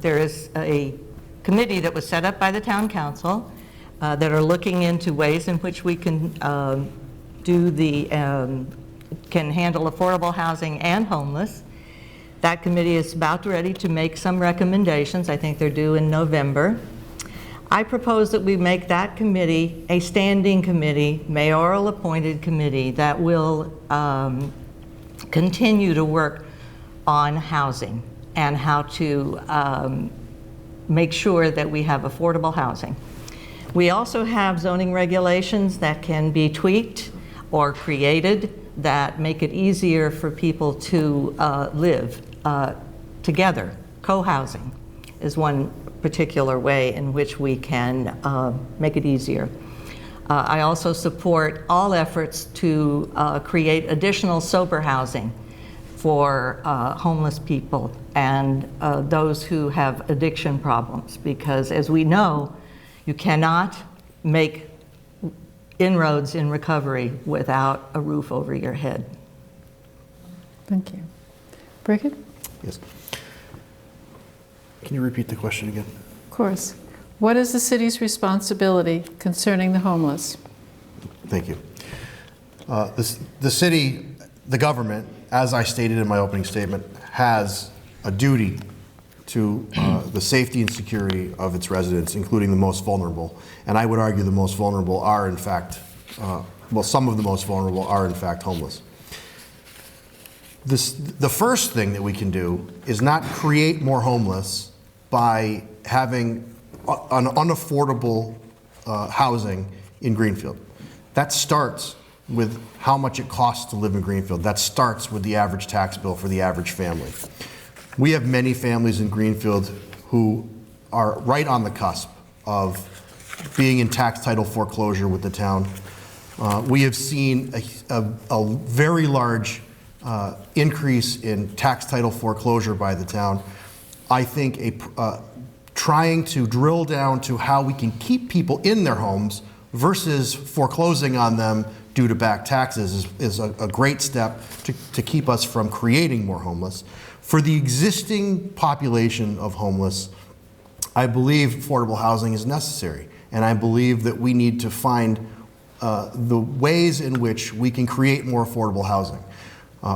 there is a committee that was set up by the town council that are looking into ways in which we can can handle affordable housing and homeless. That committee is about ready to make some recommendations. I think they're due in November. I propose that we make that committee a standing committee, mayoral appointed committee, that will continue to work on housing and how to make sure that we have affordable housing. We also have zoning regulations that can be tweaked or created that make it easier for people to live together. Co-housing is one particular way in which we can make it easier. I also support all efforts to create additional sober housing for homeless people and those who have addiction problems, because as we know, you cannot make inroads in recovery without a roof over your head. Thank you. Brickett? Yes. Can you repeat the question again? Of course. What is the city's responsibility concerning the homeless? Thank you. The city, the government, as I stated in my opening statement, has a duty to the safety and security of its residents, including the most vulnerable. And I would argue the most vulnerable are, in fact, well, some of the most vulnerable are, in fact, homeless. The first thing that we can do is not create more homeless by having an unaffordable housing in Greenfield. That starts with how much it costs to live in Greenfield. That starts with the average tax bill for the average family. We have many families in Greenfield who are right on the cusp of being in tax title foreclosure with the town. We have seen a very large increase in tax title foreclosure by the town. I think trying to drill down to how we can keep people in their homes versus foreclosing on them due to back taxes is a great step to keep us from creating more homeless. For the existing population of homeless, I believe affordable housing is necessary, and I believe that we need to find the ways in which we can create more affordable housing.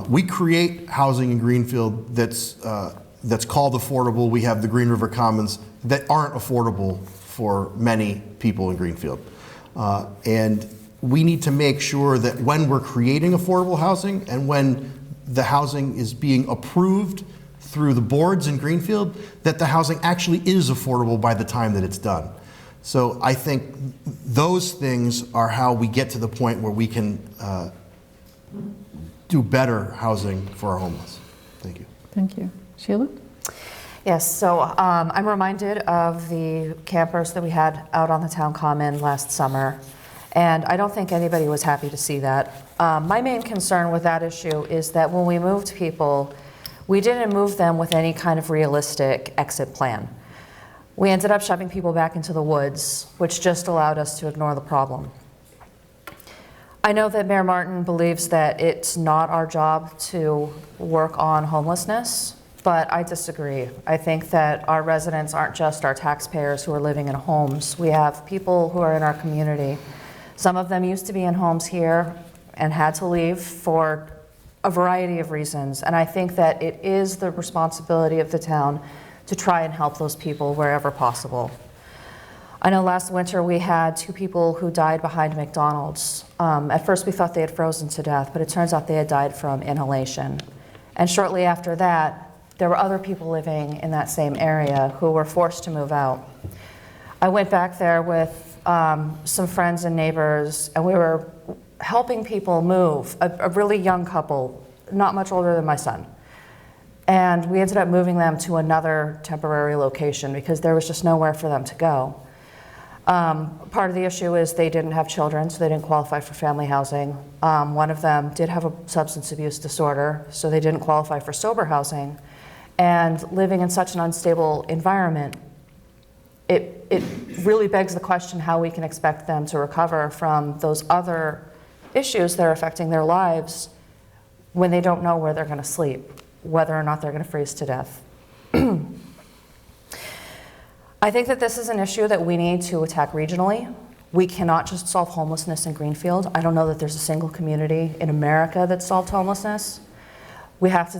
We create housing in Greenfield that's called affordable. We have the Green River Commons that aren't affordable for many people in Greenfield. And we need to make sure that when we're creating affordable housing and when the housing is being approved through the boards in Greenfield, that the housing actually is affordable by the time that it's done. So I think those things are how we get to the point where we can do better housing for our homeless. Thank you. Thank you. Sheila? Yes, so I'm reminded of the campers that we had out on the town common last summer, and I don't think anybody was happy to see that. My main concern with that issue is that when we moved people, we didn't move them with any kind of realistic exit plan. We ended up shoving people back into the woods, which just allowed us to ignore the problem. I know that Mayor Martin believes that it's not our job to work on homelessness, but I disagree. I think that our residents aren't just our taxpayers who are living in homes. We have people who are in our community. Some of them used to be in homes here and had to leave for a variety of reasons, and I think that it is the responsibility of the town to try and help those people wherever possible. I know last winter we had 2 people who died behind McDonald's. At first we thought they had frozen to death, but it turns out they had died from inhalation. And shortly after that, there were other people living in that same area who were forced to move out. I went back there with some friends and neighbors, and we were helping people move, a really young couple, not much older than my son. And we ended up moving them to another temporary location because there was just nowhere for them to go. Part of the issue is they didn't have children, so they didn't qualify for family housing. One of them did have a substance abuse disorder, so they didn't qualify for sober housing. And living in such an unstable environment, it really begs the question how we can expect them to recover from those other issues that are affecting their lives when they don't know where they're going to sleep, whether or not they're going to freeze to death. I think that this is an issue that we need to attack regionally. We cannot just solve homelessness in Greenfield. I don't know that there's a single community in America that solved homelessness. I have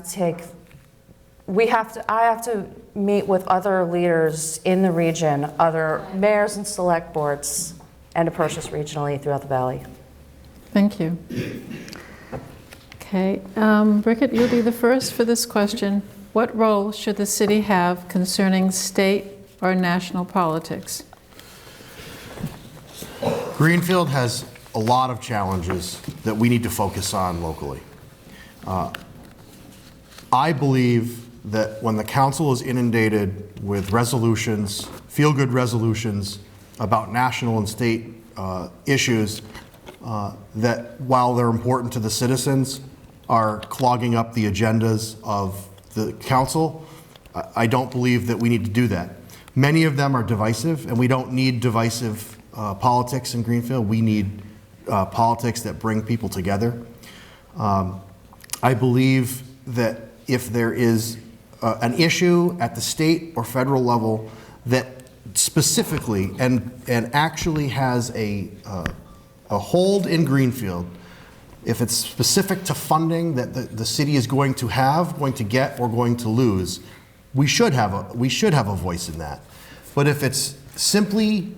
to meet with other leaders in the region, other mayors and select boards, and approach this regionally throughout the valley. Thank you. Okay, Brickett, you'll be the first for this question. What role should the city have concerning state or national politics? Greenfield has a lot of challenges that we need to focus on locally. I believe that when the council is inundated with resolutions, feel-good resolutions about national and state issues, that while they're important to the citizens, are clogging up the agendas of the council, I don't believe that we need to do that. Many of them are divisive, and we don't need divisive politics in Greenfield. We need politics that bring people together. I believe that if there is an issue at the state or federal level that specifically and actually has a hold in Greenfield, if it's specific to funding that the city is going to get, or going to lose, we should have a voice in that. But if it's simply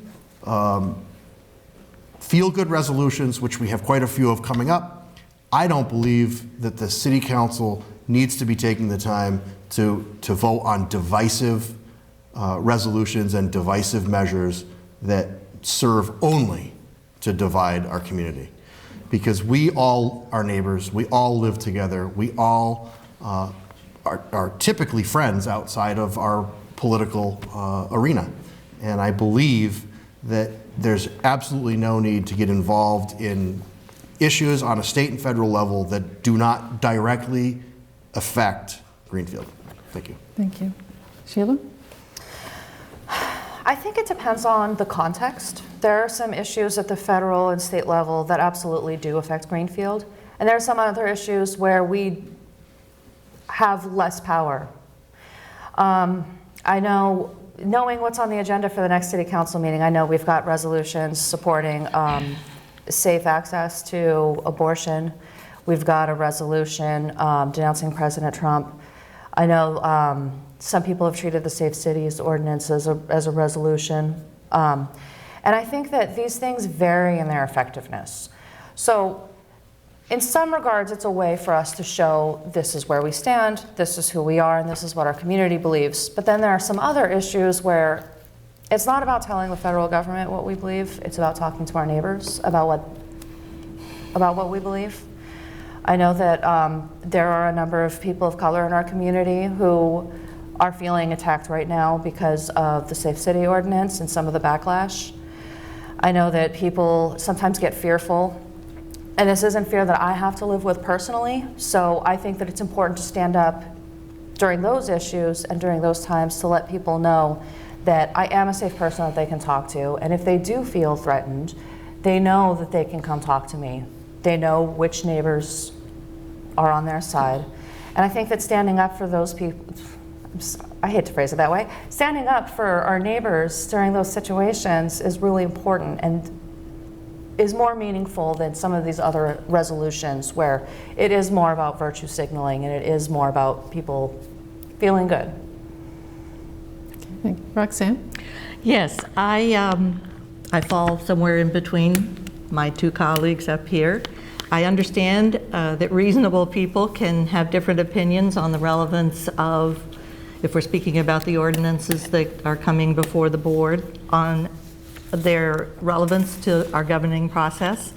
feel-good resolutions, which we have quite a few of coming up, I don't believe that the city council needs to be taking the time to vote on divisive resolutions and divisive measures that serve only to divide our community. Because we all are neighbors, we all live together, we all are typically friends outside of our political arena. And I believe that there's absolutely no need to get involved in issues on a state and federal level that do not directly affect Greenfield. Thank you. Thank you. Sheila? I think it depends on the context. There are some issues at the federal and state level that absolutely do affect Greenfield. And there are some other issues where we have less power. I know, knowing what's on the agenda for the next city council meeting, I know we've got resolutions supporting safe access to abortion. We've got a resolution denouncing President Trump. I know some people have treated the Safe Cities ordinance as a resolution. And I think that these things vary in their effectiveness. So in some regards, it's a way for us to show this is where we stand, this is who we are, and this is what our community believes. But then there are some other issues where it's not about telling the federal government what we believe, it's about talking to our neighbors about what we believe. I know that there are a number of people of color in our community who are feeling attacked right now because of the Safe City ordinance and some of the backlash. I know that people sometimes get fearful, and this isn't fear that I have to live with personally, so I think that it's important to stand up during those issues and during those times to let people know that I am a safe person that they can talk to, and if they do feel threatened, they know that they can come talk to me. They know which neighbors are on their side. And I think that standing up for those people, I hate to phrase it that way, standing up for our neighbors during those situations is really important and is more meaningful than some of these other resolutions where it is more about virtue signaling and it is more about people feeling good. Okay. Roxann? Yes, I fall somewhere in between my two colleagues up here. I understand that reasonable people can have different opinions on the relevance of, if we're speaking about the ordinances that are coming before the board, on their relevance to our governing process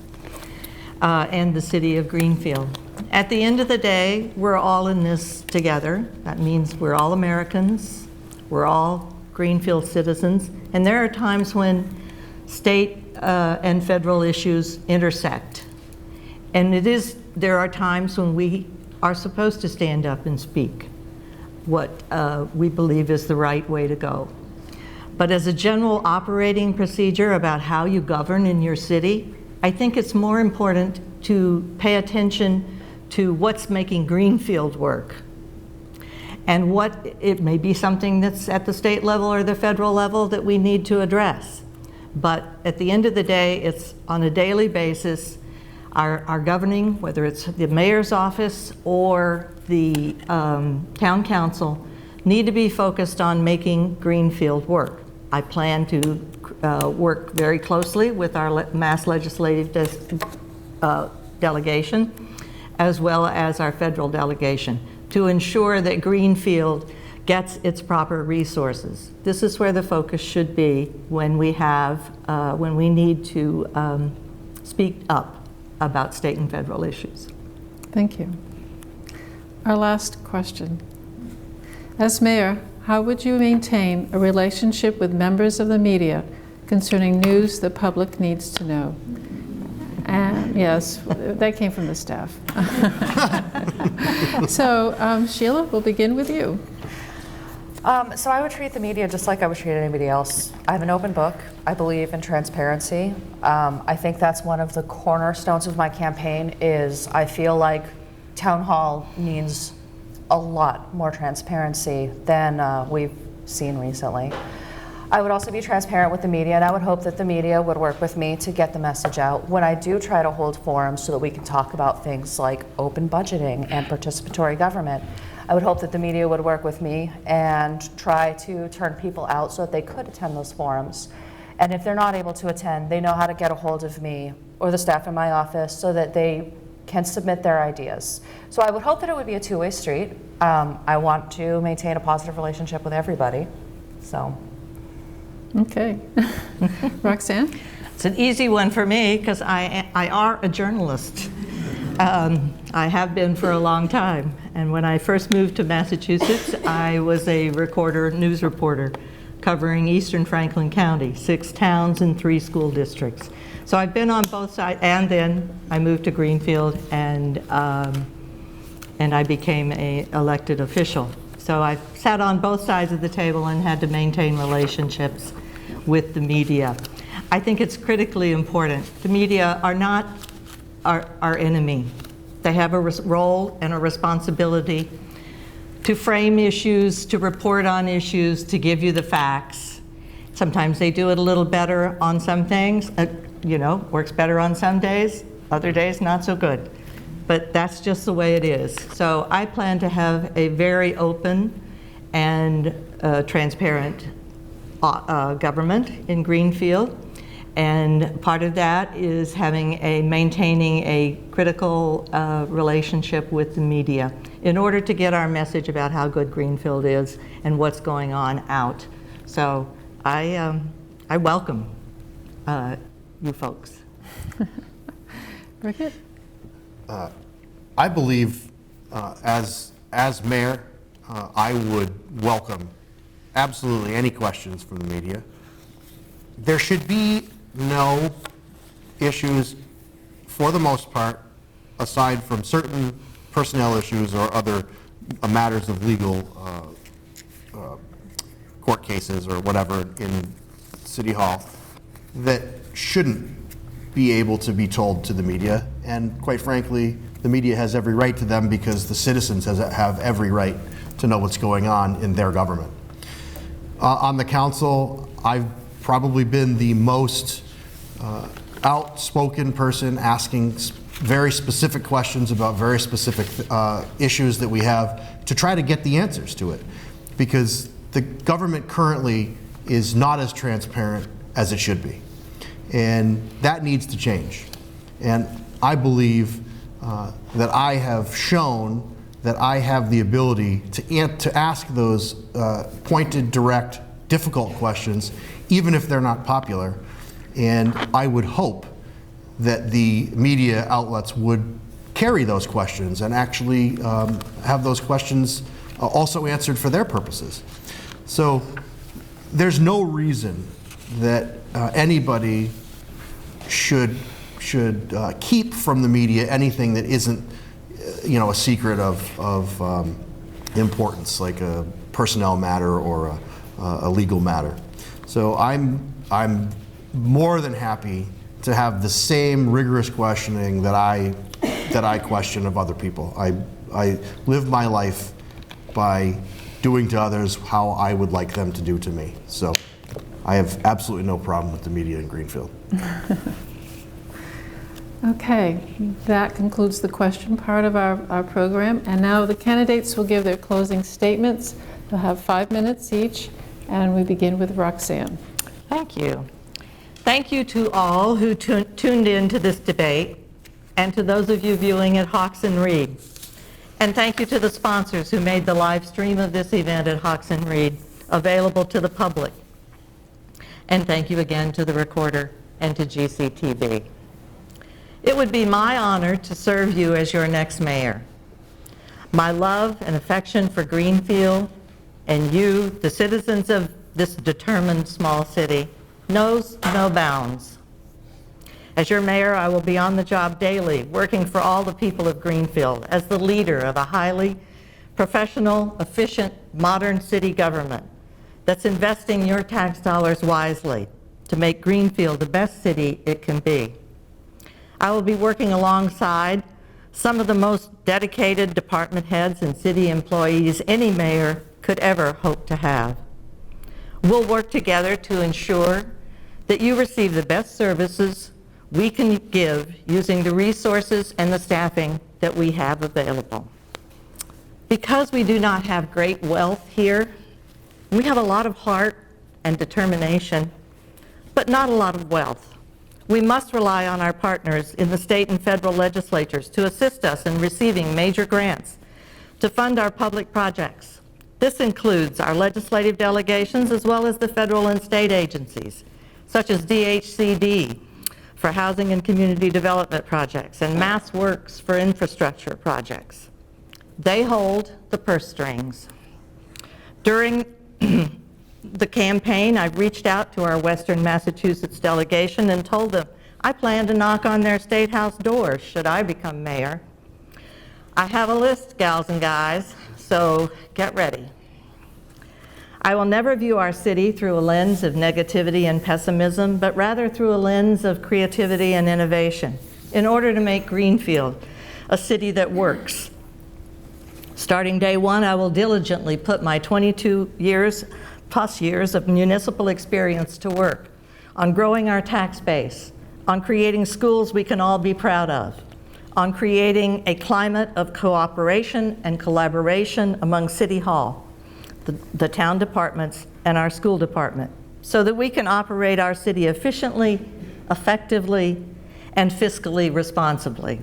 and the city of Greenfield. At the end of the day, we're all in this together. That means we're all Americans, we're all Greenfield citizens, and there are times when state and federal issues intersect. And there are times when we are supposed to stand up and speak what we believe is the right way to go. But as a general operating procedure about how you govern in your city, I think it's more important to pay attention to what's making Greenfield work. And what it may be something that's at the state level or the federal level that we need to address. But at the end of the day, it's on a daily basis, our governing, whether it's the mayor's office or the town council, need to be focused on making Greenfield work. I plan to work very closely with our mass legislative delegation, as well as our federal delegation, to ensure that Greenfield gets its proper resources. This is where the focus should be when we need to speak up about state and federal issues. Thank you. Our last question. As mayor, how would you maintain a relationship with members of the media concerning news the public needs to know? And yes, that came from the staff. So Sheila, we'll begin with you. So I would treat the media just like I would treat anybody else. I have an open book. I believe in transparency. I think that's one of the cornerstones of my campaign is I feel like town hall means a lot more transparency than we've seen recently. I would also be transparent with the media, and I would hope that the media would work with me to get the message out when I do try to hold forums so that we can talk about things like open budgeting and participatory government. I would hope that the media would work with me and try to turn people out so that they could attend those forums. And if they're not able to attend, they know how to get a hold of me or the staff in my office so that they can submit their ideas. So I would hope that it would be a two-way street. I want to maintain a positive relationship with everybody, so. Okay. Roxann? It's an easy one for me because I are a journalist. I have been for a long time. And when I first moved to Massachusetts, I was a news reporter, covering Eastern Franklin County, 6 towns and 3 school districts. So I've been on both sides, and then I moved to Greenfield, and I became an elected official. So I've sat on both sides of the table and had to maintain relationships with the media. I think it's critically important. The media are not our enemy. They have a role and a responsibility to frame issues, to report on issues, to give you the facts. Sometimes they do it a little better on some things, works better on some days, other days not so good. But that's just the way it is. So I plan to have a very open and transparent government in Greenfield. And part of that is maintaining a critical relationship with the media in order to get our message about how good Greenfield is and what's going on out. So I welcome you folks. Brickett? I believe, as mayor, I would welcome absolutely any questions from the media. There should be no issues, for the most part, aside from certain personnel issues or other matters of legal court cases or whatever in City Hall, that shouldn't be able to be told to the media. And quite frankly, the media has every right to them because the citizens have every right to know what's going on in their government. On the council, I've probably been the most outspoken person asking very specific questions about very specific issues that we have to try to get the answers to it, because the government currently is not as transparent as it should be, and that needs to change. And I believe that I have shown that I have the ability to ask those pointed, direct, difficult questions, even if they're not popular. And I would hope that the media outlets would carry those questions and actually have those questions also answered for their purposes. So there's no reason that anybody should keep from the media anything that isn't a secret of importance, like a personnel matter or a legal matter. So I'm more than happy to have the same rigorous questioning that I question of other people. I live my life by doing to others how I would like them to do to me. So I have absolutely no problem with the media in Greenfield. Okay, that concludes the question part of our program. And now the candidates will give their closing statements. They'll have 5 minutes each, and we begin with Roxann. Thank you. Thank you to all who tuned in to this debate, and to those of you viewing at Hawks and Reed. And thank you to the sponsors who made the live stream of this event at Hawks and Reed available to the public. And thank you again to the Recorder and to GCTV. It would be my honor to serve you as your next mayor. My love and affection for Greenfield and you, the citizens of this determined small city, knows no bounds. As your mayor, I will be on the job daily, working for all the people of Greenfield as the leader of a highly professional, efficient, modern city government that's investing your tax dollars wisely to make Greenfield the best city it can be. I will be working alongside some of the most dedicated department heads and city employees any mayor could ever hope to have. We'll work together to ensure that you receive the best services we can give using the resources and the staffing that we have available. Because we do not have great wealth here, we have a lot of heart and determination, but not a lot of wealth. We must rely on our partners in the state and federal legislatures to assist us in receiving major grants to fund our public projects. This includes our legislative delegations as well as the federal and state agencies, such as DHCD for housing and community development projects and Mass Works for infrastructure projects. They hold the purse strings. During the campaign, I've reached out to our Western Massachusetts delegation and told them I plan to knock on their state house doors should I become mayor. I have a list, gals and guys, so get ready. I will never view our city through a lens of negativity and pessimism, but rather through a lens of creativity and innovation in order to make Greenfield a city that works. Starting day one, I will diligently put my 22 plus years of municipal experience to work on growing our tax base, on creating schools we can all be proud of, on creating a climate of cooperation and collaboration among City Hall, the town departments, and our school department, so that we can operate our city efficiently, effectively, and fiscally responsibly.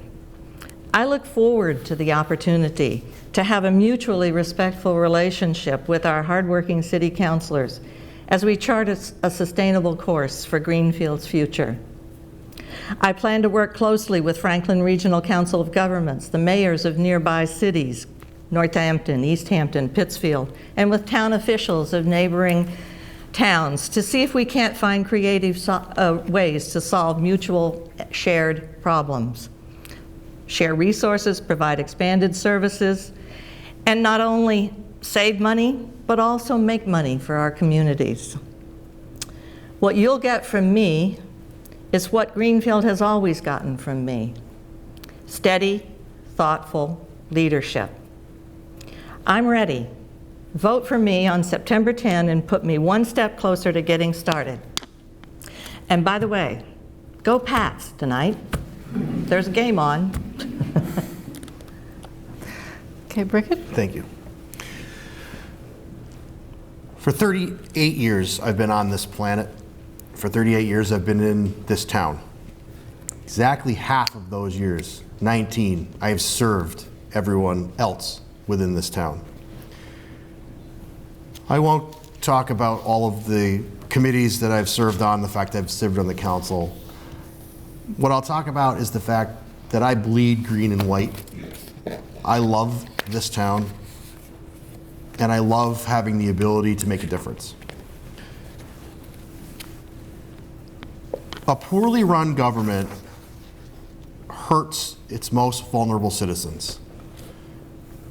I look forward to the opportunity to have a mutually respectful relationship with our hardworking city councilors as we chart a sustainable course for Greenfield's future. I plan to work closely with Franklin Regional Council of Governments, the mayors of nearby cities, Northampton, East Hampton, Pittsfield, and with town officials of neighboring towns to see if we can't find creative ways to solve mutual shared problems. Share resources, provide expanded services, and not only save money, but also make money for our communities. What you'll get from me is what Greenfield has always gotten from me: steady, thoughtful leadership. I'm ready. Vote for me on September 10 and put me one step closer to getting started. And by the way, go Pats tonight. There's a game on. Okay, Brickett? Thank you. For 38 years, I've been on this planet. For 38 years, I've been in this town. Exactly half of those years, 19, I have served everyone else within this town. I won't talk about all of the committees that I've served on, the fact that I've served on the council. What I'll talk about is the fact that I bleed green and white. I love this town, and I love having the ability to make a difference. A poorly run government hurts its most vulnerable citizens.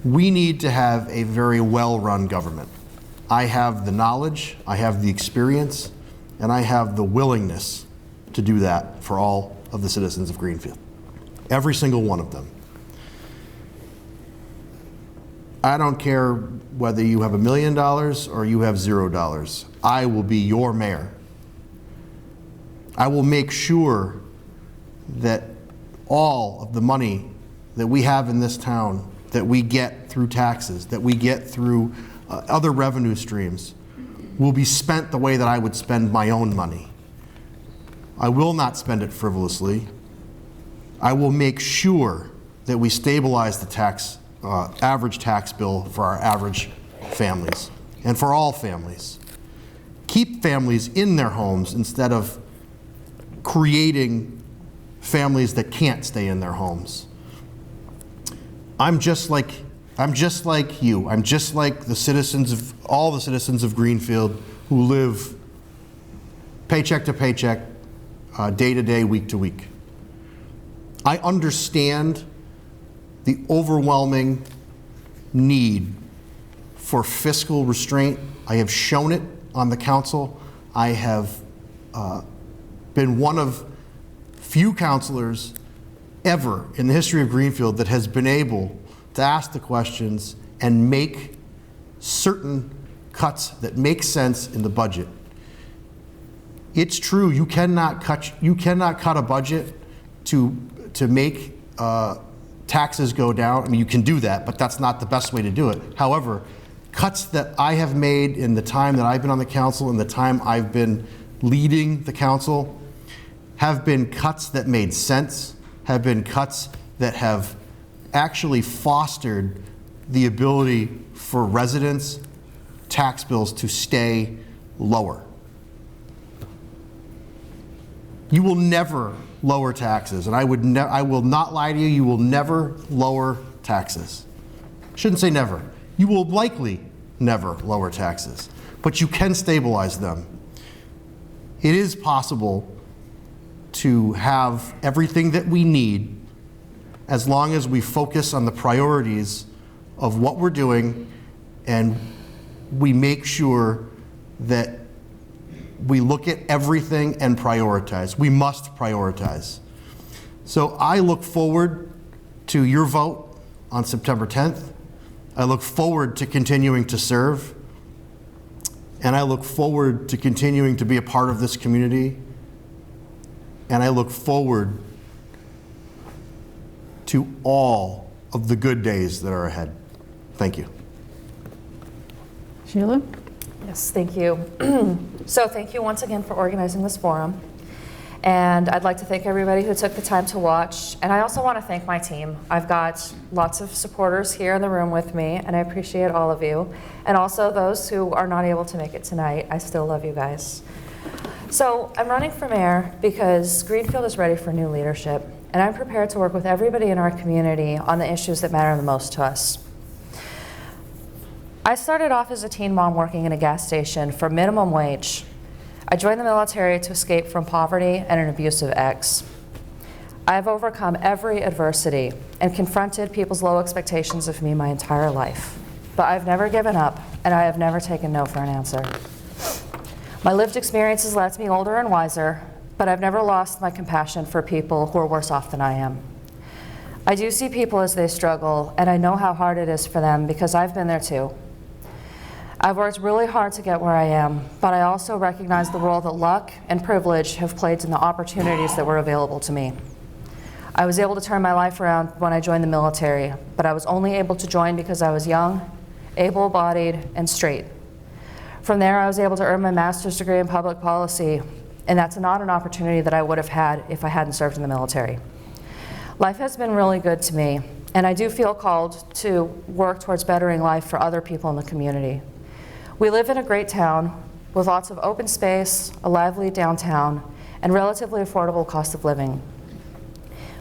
We need to have a very well-run government. I have the knowledge, I have the experience, and I have the willingness to do that for all of the citizens of Greenfield. Every single one of them. I don't care whether you have $1 million or you have $0. I will be your mayor. I will make sure that all of the money that we have in this town, that we get through taxes, that we get through other revenue streams, will be spent the way that I would spend my own money. I will not spend it frivolously. I will make sure that we stabilize the average tax bill for our average families and for all families. Keep families in their homes instead of creating families that can't stay in their homes. I'm just like you. I'm just like all the citizens of Greenfield who live paycheck to paycheck, day to day, week to week. I understand the overwhelming need for fiscal restraint. I have shown it on the council. I have been one of few councilors ever in the history of Greenfield that has been able to ask the questions and make certain cuts that make sense in the budget. It's true, you cannot cut a budget to make taxes go down. I mean, you can do that, but that's not the best way to do it. However, cuts that I have made in the time that I've been on the council and the time I've been leading the council have been cuts that made sense, have been cuts that have actually fostered the ability for residents' tax bills to stay lower. You will never lower taxes, and I will not lie to you, you will never lower taxes. Shouldn't say never. You will likely never lower taxes, but you can stabilize them. It is possible to have everything that we need as long as we focus on the priorities of what we're doing and we make sure that we look at everything and prioritize. We must prioritize. So I look forward to your vote on September 10th. I look forward to continuing to serve. And I look forward to continuing to be a part of this community. And I look forward to all of the good days that are ahead. Thank you. Sheila? Yes, thank you. So thank you once again for organizing this forum. And I'd like to thank everybody who took the time to watch. And I also want to thank my team. I've got lots of supporters here in the room with me, and I appreciate all of you. And also those who are not able to make it tonight. I still love you guys. So I'm running for mayor because Greenfield is ready for new leadership, and I'm prepared to work with everybody in our community on the issues that matter the most to us. I started off as a teen mom working in a gas station for minimum wage. I joined the military to escape from poverty and an abusive ex. I have overcome every adversity and confronted people's low expectations of me my entire life. But I've never given up, and I have never taken no for an answer. My lived experiences left me older and wiser, but I've never lost my compassion for people who are worse off than I am. I do see people as they struggle, and I know how hard it is for them because I've been there too. I've worked really hard to get where I am, but I also recognize the role that luck and privilege have played in the opportunities that were available to me. I was able to turn my life around when I joined the military, but I was only able to join because I was young, able-bodied, and straight. From there, I was able to earn my master's degree in public policy, and that's not an opportunity that I would have had if I hadn't served in the military. Life has been really good to me, and I do feel called to work towards bettering life for other people in the community. We live in a great town with lots of open space, a lively downtown, and relatively affordable cost of living.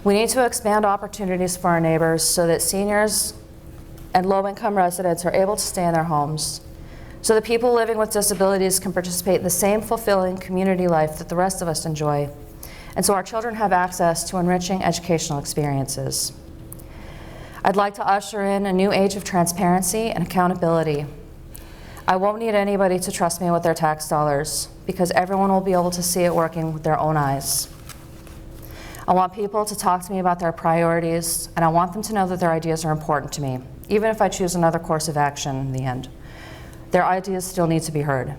We need to expand opportunities for our neighbors so that seniors and low-income residents are able to stay in their homes, so that people living with disabilities can participate in the same fulfilling community life that the rest of us enjoy, and so our children have access to enriching educational experiences. I'd like to usher in a new age of transparency and accountability. I won't need anybody to trust me with their tax dollars because everyone will be able to see it working with their own eyes. I want people to talk to me about their priorities, and I want them to know that their ideas are important to me, even if I choose another course of action in the end. Their ideas still need to be heard.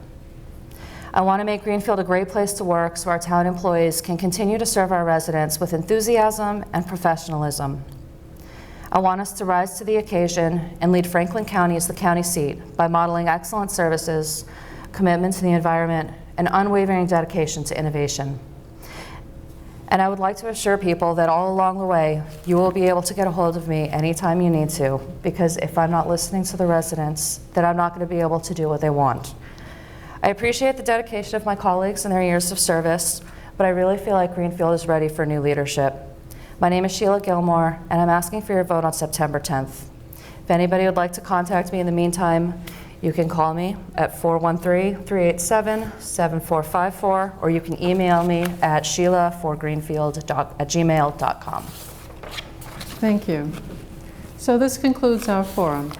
I want to make Greenfield a great place to work so our town employees can continue to serve our residents with enthusiasm and professionalism. I want us to rise to the occasion and lead Franklin County as the county seat by modeling excellent services, commitment to the environment, and unwavering dedication to innovation. And I would like to assure people that all along the way, you will be able to get a hold of me anytime you need to, because if I'm not listening to the residents, then I'm not going to be able to do what they want. I appreciate the dedication of my colleagues and their years of service, but I really feel like Greenfield is ready for new leadership. My name is Sheila Gilmour, and I'm asking for your vote on September 10th. If anybody would like to contact me in the meantime, you can call me at 413-387-7454, or you can email me at sheila4greenfield@gmail.com. Thank you. So this concludes our forum.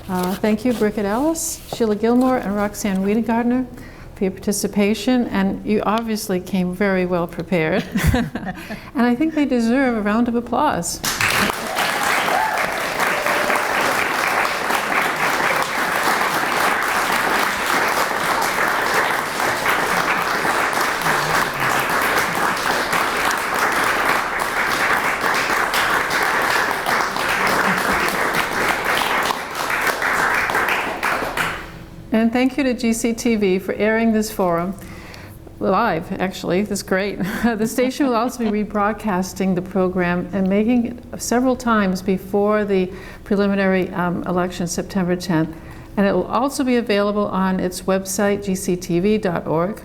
Thank you, Brickett Allis, Sheila Gilmour, and Roxann Wedegartner for your participation, and you obviously came very well prepared. And I think they deserve a round of applause. And thank you to GCTV for airing this forum live, actually. That's great. The station will also be rebroadcasting the program and making it several times before the preliminary election, September 10th. And it will also be available on its website, gctv.org.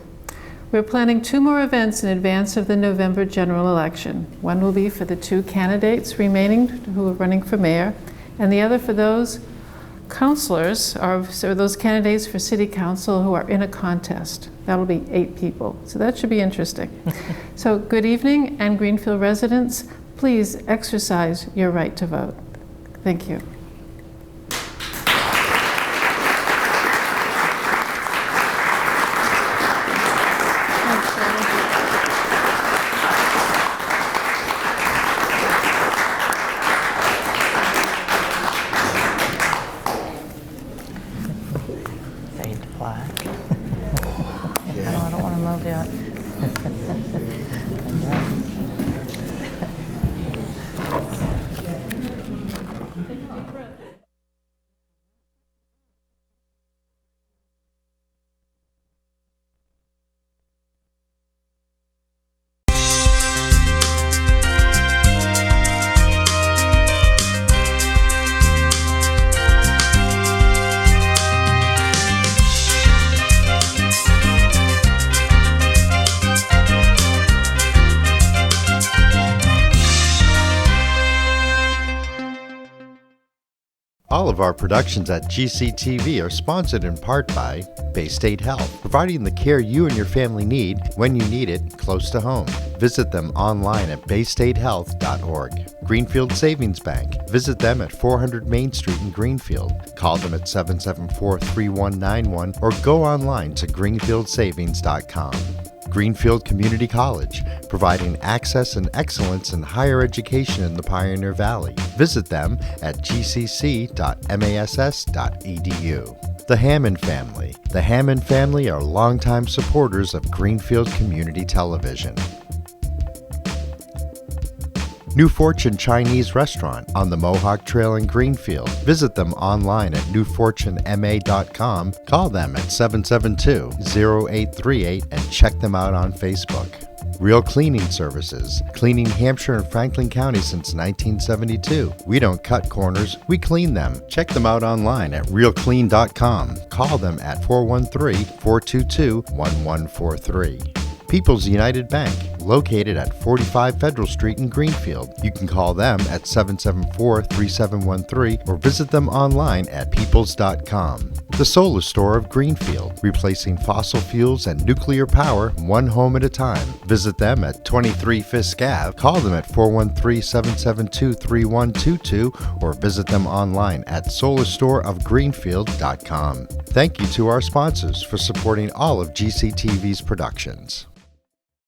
We're planning 2 more events in advance of the November general election. One will be for the 2 candidates remaining who are running for mayor, and the other for those councilors, or those candidates for city council who are in a contest. That'll be 8 people, so that should be interesting. So good evening, and Greenfield residents, please exercise your right to vote. Thank you. I don't want to move yet. All of our productions at GCTV are sponsored in part by Bay State Health, providing the care you and your family need when you need it close to home. Visit them online at baystatehealth.org. Greenfield Savings Bank. Visit them at 400 Main Street in Greenfield. Call them at 774-3191 or go online to greenfieldsavings.com. Greenfield Community College, providing access and excellence in higher education in the Pioneer Valley. Visit them at gcc.mass.edu. The Hammond Family. The Hammond family are longtime supporters of Greenfield Community Television. New Fortune Chinese Restaurant on the Mohawk Trail in Greenfield. Visit them online at newfortunema.com. Call them at 772-0838 and check them out on Facebook. Real Cleaning Services, cleaning Hampshire and Franklin County since 1972. We don't cut corners, we clean them. Check them out online at realclean.com. Call them at 413-422-1143. People's United Bank, located at 45 Federal Street in Greenfield. You can call them at 774-3713 or visit them online at peoples.com. The Solar Store of Greenfield, replacing fossil fuels and nuclear power one home at a time. Visit them at 23 Fisk Ave. Call them at 413-772-3122 or visit them online at solarstoreofgreenfield.com. Thank you to our sponsors for supporting all of GCTV's productions.